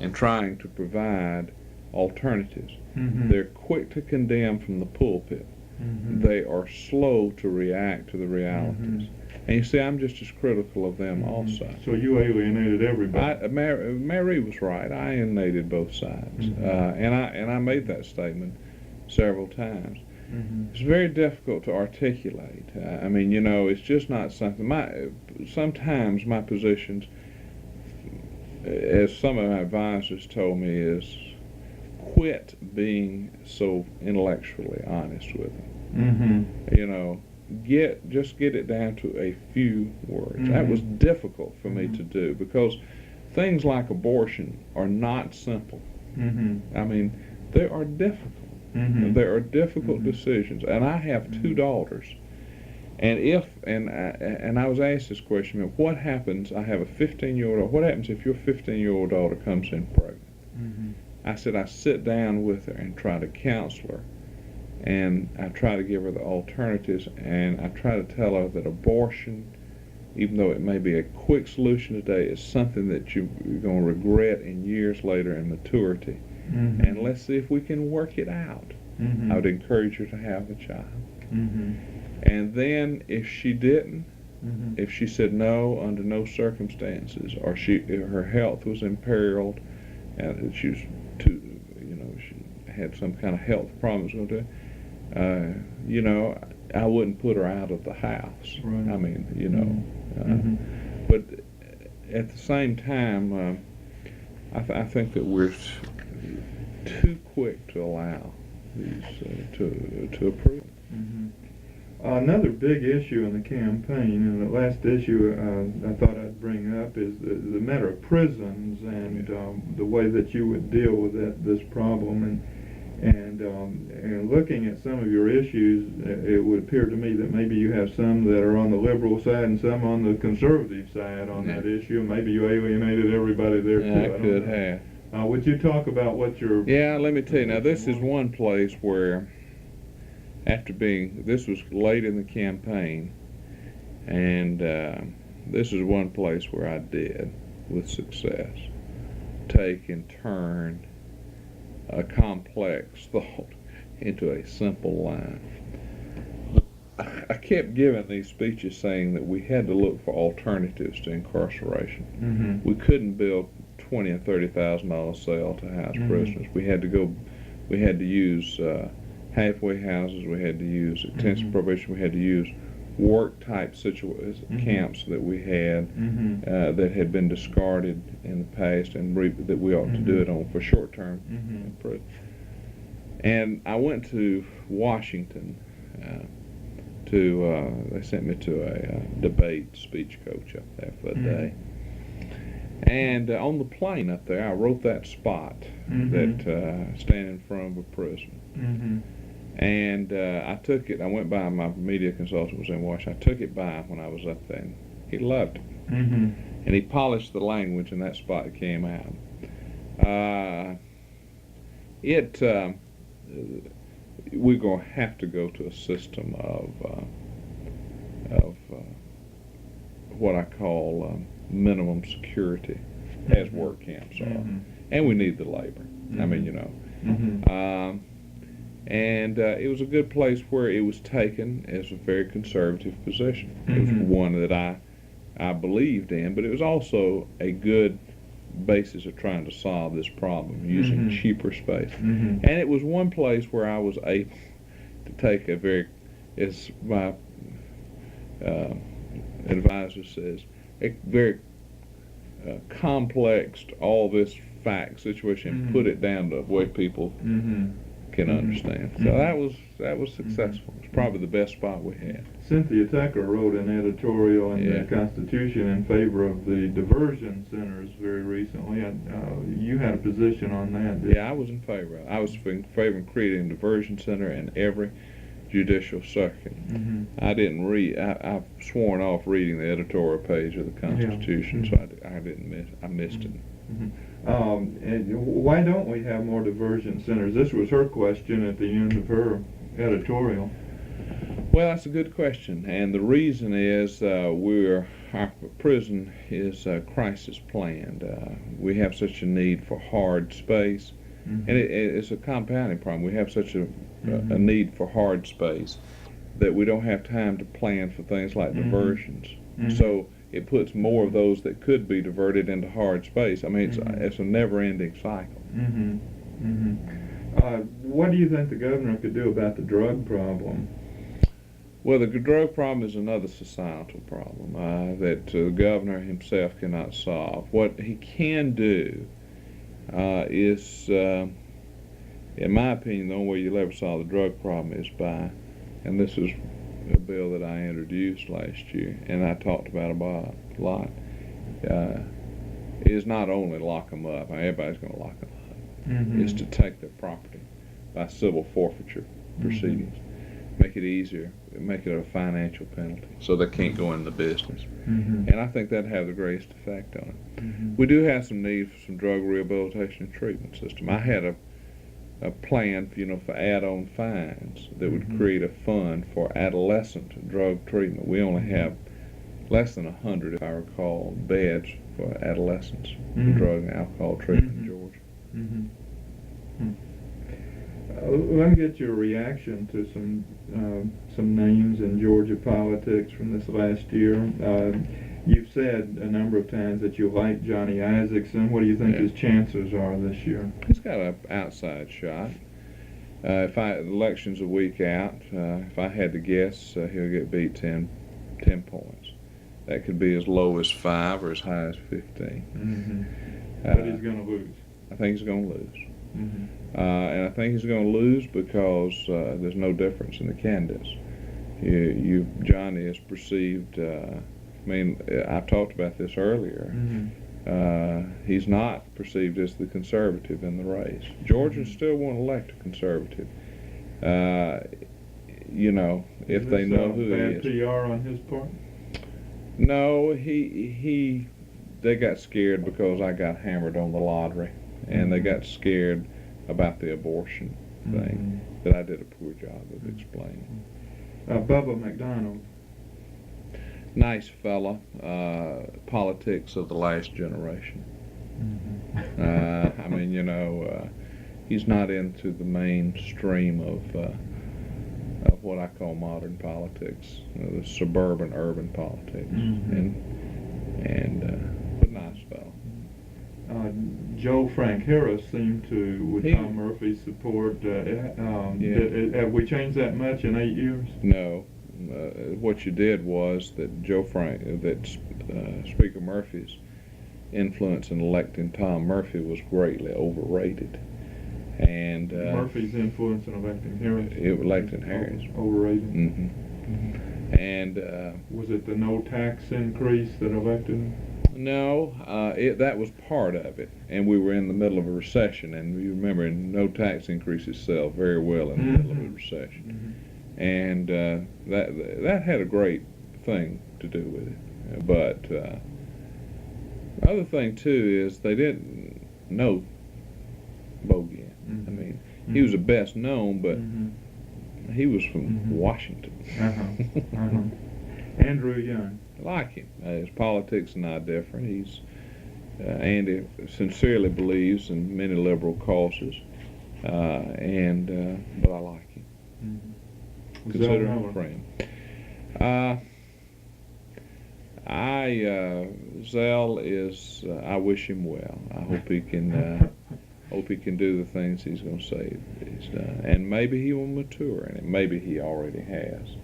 in trying to provide alternatives. Mm-hmm. They're quick to condemn from the pulpit. Mm-hmm. They are slow to react to the realities. Mhm. And you see, I'm just as critical of them also. So you alienated everybody. Mary was right. I alienated both sides, Mhm. and I made that statement several times. Mm-hmm. It's very difficult to articulate. I mean, you know, it's just not something. Sometimes my positions, as some of my advisors told me, is quit being so intellectually honest with them. Mm-hmm. You know, just get it down to a few words. That Mhm. was difficult for me Mhm. to do because things like abortion are not simple. Mm-hmm. I mean, they are difficult. Mm-hmm. There are difficult Mhm. decisions, and I have two Mhm. daughters. And I was asked this question: what happens? I have a 15-year-old. What happens if your 15-year-old daughter comes in pregnant? Mm-hmm. I said I sit down with her and try to counsel her, and I try to give her the alternatives, and I try to tell her that abortion, even though it may be a quick solution today, is something that you're going to regret in years later in maturity. Mm-hmm. And let's see if we can work it out. Mm-hmm. I would encourage her to have a child. Mm-hmm. And then if she didn't, Mm-hmm. if she said no under no circumstances, or if her health was imperiled, and she was she had some kind of health problems, I wouldn't put her out of the house. Right. I mean, Mm-hmm. but at the same time, I think that we're too quick to allow these to approve. Mm-hmm. Another big issue in the campaign, and the last issue I thought I'd bring up, is the matter of prisons and the way that you would deal with this problem. And looking at some of your issues, it would appear to me that maybe you have some that are on the liberal side and some on the conservative side on that issue. Maybe you alienated everybody there too. I don't could know. have. Would you talk about what your... Yeah, let me tell you. Now, this is one place where, this was late in the campaign, and this is one place where I did, with success, take and turn a complex thought into a simple line. I kept giving these speeches saying that we had to look for alternatives to incarceration. Mm-hmm. We couldn't build $20,000 and $30,000 cell to house Mhm. prisoners. We had to use halfway houses. We had to use intensive Mhm. probation. We had to use work type Mhm. camps that we had Mm-hmm. that had been discarded in the past, and that we ought to do Mhm. it on for short term. Mm-hmm. And I went to Washington they sent me to a debate speech coach up there for a Mhm. day. And on the plane up there, I wrote that spot Mhm. that stand in front of a prison. Mm-hmm. And I took it. I went by, my media consultant was in Washington. I took it by when I was up there, and he loved it. Mm-hmm. And he polished the language, and that spot came out. We're going to have to go to a system of what I call minimum security, as work camps are, and we need the labor. I mean, you know. And it was a good place where it was taken as a very conservative position. It was one that I believed in, but it was also a good basis of trying to solve this problem using cheaper space. And it was one place where I was able to take a very, as my advisor says, a very complex, all this fact situation, and put it down to the way people can understand. So that was successful. It's probably the best spot we had. Cynthia Tucker wrote an editorial in the Constitution in favor of the diversion centers very recently. You had a position on that. I was in favor of it. I was in favor of creating a diversion center in every judicial circuit. I didn't read. I've sworn off reading the editorial page of the Constitution, so I missed it. And why don't we have more diversion centers? This was her question at the end of her editorial. Well, that's a good question, and the reason is our prison is crisis planned. We have such a need for hard space, and it's a compounding problem. We have such a need for hard space that we don't have time to plan for things like diversions. So it puts more of those that could be diverted into hard space. I mean, it's a never-ending cycle. What do you think the governor could do about the drug problem? Well, the drug problem is another societal problem that the governor himself cannot solve. What he can do is, in my opinion, the only way you'll ever solve the drug problem is by, and this is a bill that I introduced last year, and I talked about a lot, is not only lock them up. I mean, everybody's going to lock them up. Is to take their property by civil forfeiture proceedings. Make it easier, make it a financial penalty, so they can't go into the business. And I think that'd have the greatest effect on it. We do have some need for some drug rehabilitation and treatment system. I had a plan, for add-on fines that would create a fund for adolescent drug treatment. We only have less than 100, if I recall, beds for adolescents for drug and alcohol treatment in Georgia. Let me get your reaction to some names in Georgia politics from this last year. You've said a number of times that you like Johnny Isakson. What do you think his chances are this year? He's got an outside shot. If election's a week out, if I had to guess, he'll get beat 10 points. That could be as low as 5 or as high as 15. But he's going to lose. I think he's going to lose. And I think he's going to lose because there's no difference in the candidates. Johnny is perceived, I've talked about this earlier. He's not perceived as the conservative in the race. Georgians still won't elect a conservative. If they know who he is. Bad PR on his part? No, they got scared because I got hammered on the lottery, and they got scared about the abortion thing that I did a poor job of explaining. Bubba McDonald. Nice fella, politics of the last generation. He's not into the mainstream of what I call modern politics, the suburban urban politics, but nice fellow. Joe Frank Harris seemed to, with Tom Murphy's support, have we changed that much in 8 years? No. What you did was that Speaker Murphy's influence in electing Tom Murphy was greatly overrated. And Murphy's influence in electing Harris? Electing Harris. Overrated? And was it the no tax increase that elected him? No, that was part of it, and we were in the middle of a recession, and you remember no tax increases sell very well in the middle of a recession, and that had a great thing to do with it, but The other thing too is they didn't know Bogan. I mean, he was the best known, but he was from Washington. Andrew Young. I like him. His politics are not different. He's Andy sincerely believes in many liberal causes, but I like him. Consider him a friend. Zell is. I wish him well. I hope he can. Hope he can do the things he's going to say he's done, and maybe he will mature in it. Maybe he already has,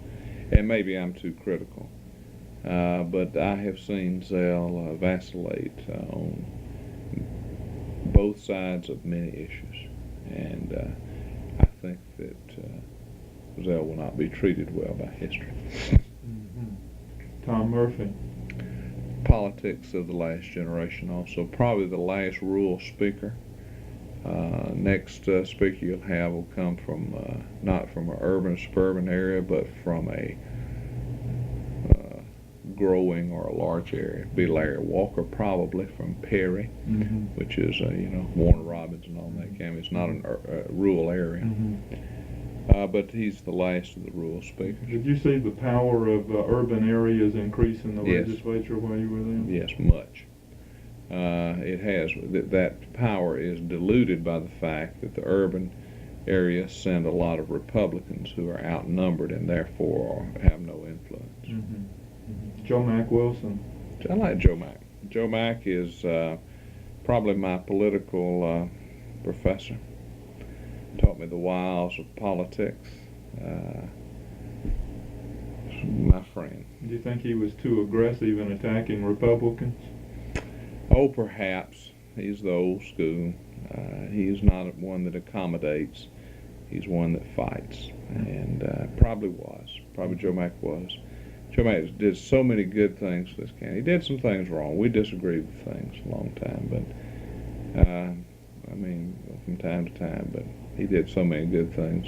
and maybe I'm too critical. But I have seen Zell vacillate on both sides of many issues, and I think that Zell will not be treated well by history. Tom Murphy. Politics of the last generation also. Probably the last rural speaker. Next speaker you'll have will come from not from an urban suburban area, but from a growing or a large area. It'd be Larry Walker, probably from Perry, which is Warner Robins and all that county. It's not a rural area, but he's the last of the rural speakers. Did you see the power of urban areas increase in the Yes. legislature while you were there? Yes, much. It has. That power is diluted by the fact that the urban areas send a lot of Republicans who are outnumbered and therefore have no influence. Joe Mack Wilson. I like Joe Mack. Joe Mack is probably my political professor. Taught me the wiles of politics. My friend. Do you think he was too aggressive in attacking Republicans? Oh, perhaps. He's the old school. He's not one that accommodates. He's one that fights. And probably was. Probably Joe Mack was. Joe Mack did so many good things for this county. He did some things wrong. We disagreed with things a long time, but from time to time. But he did so many good things.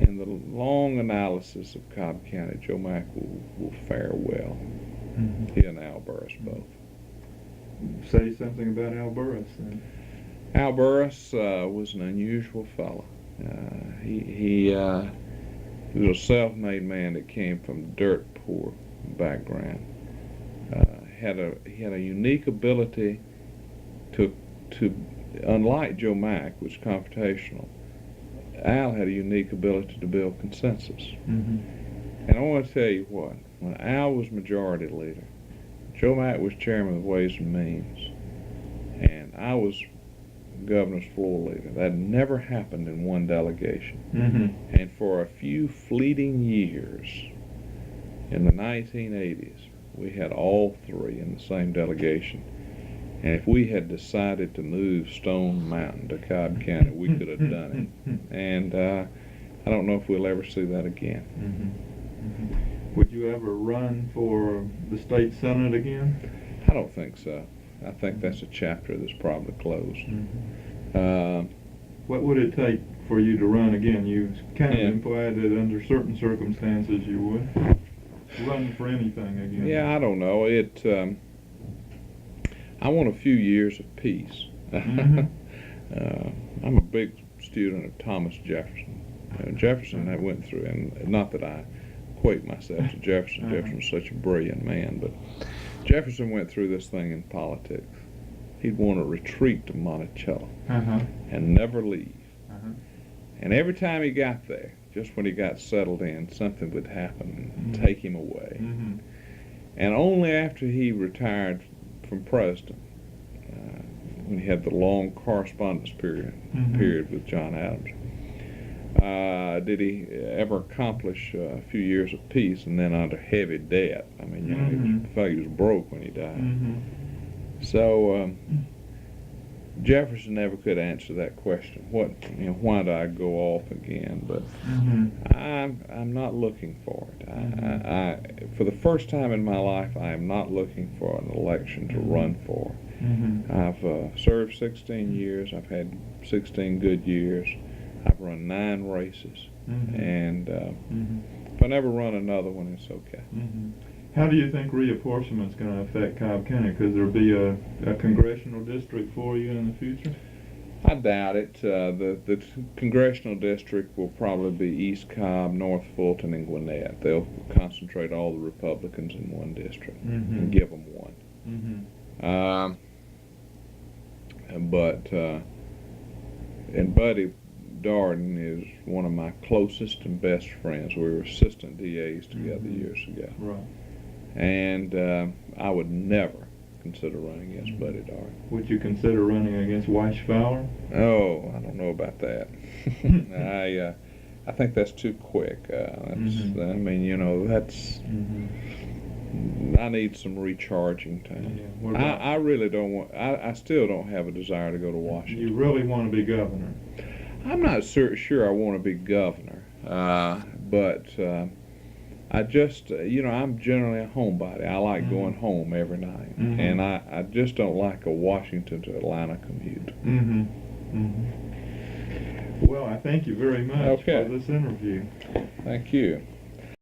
In the long analysis of Cobb County, Joe Mack will fare well. He and Al Burris both. Say something about Al Burris then. Al Burris was an unusual fellow. He was a self-made man that came from dirt poor background. He had a unique ability to unlike Joe Mack, which is confrontational. Al had a unique ability to build consensus. And I want to tell you what, when Al was majority leader, Joe Mack was chairman of Ways and Means, and I was governor's floor leader. That never happened in one delegation. And for a few fleeting years in the 1980s, we had all three in the same delegation. And if we had decided to move Stone Mountain to Cobb County, we could have done it. And I don't know if we'll ever see that again. Would you ever run for the state senate again? I don't think so. I think that's a chapter that's probably closed. What would it take for you to run again? You kind of implied that under certain circumstances you would run for anything again. Yeah, I don't know. I want a few years of peace. I'm a big student of Thomas Jefferson. Jefferson I went through, and not that I equate myself to Jefferson. Jefferson was such a brilliant man, but Jefferson went through this thing in politics. He'd want to retreat to Monticello and never leave. And every time he got there, just when he got settled in, something would happen and take him away. And only after he retired from Preston, when he had the long correspondence period with John Adams, did he ever accomplish a few years of peace, and then under heavy debt. I mean, he was broke when he died. So Jefferson never could answer that question. Why do I go off again? But I'm not looking for it. I for the first time in my life, I am not looking for an election to run for. I've served 16 years. I've had 16 good years. I've run 9 races, and if I never run another one, it's okay. How do you think reapportionment's going to affect Cobb County? Could there be a congressional district for you in the future? I doubt it. The congressional district will probably be East Cobb, North Fulton, and Gwinnett. They'll concentrate all the Republicans in one district and give them one. And Buddy Darden is one of my closest and best friends. We were assistant DAs together years ago. Right. And I would never consider running against Buddy Darden. Would you consider running against Weish Fowler? Oh, I don't know about that. I think that's too quick. I mean, you know, that's. I need some recharging time. Yeah. I really don't want. I still don't have a desire to go to Washington. You really want to be governor? I'm not sure I want to be governor, but I just, you know, I'm generally a homebody. I like going home every night, and I just don't like a Washington to Atlanta commute. Well, I thank you very much for this interview. Thank you.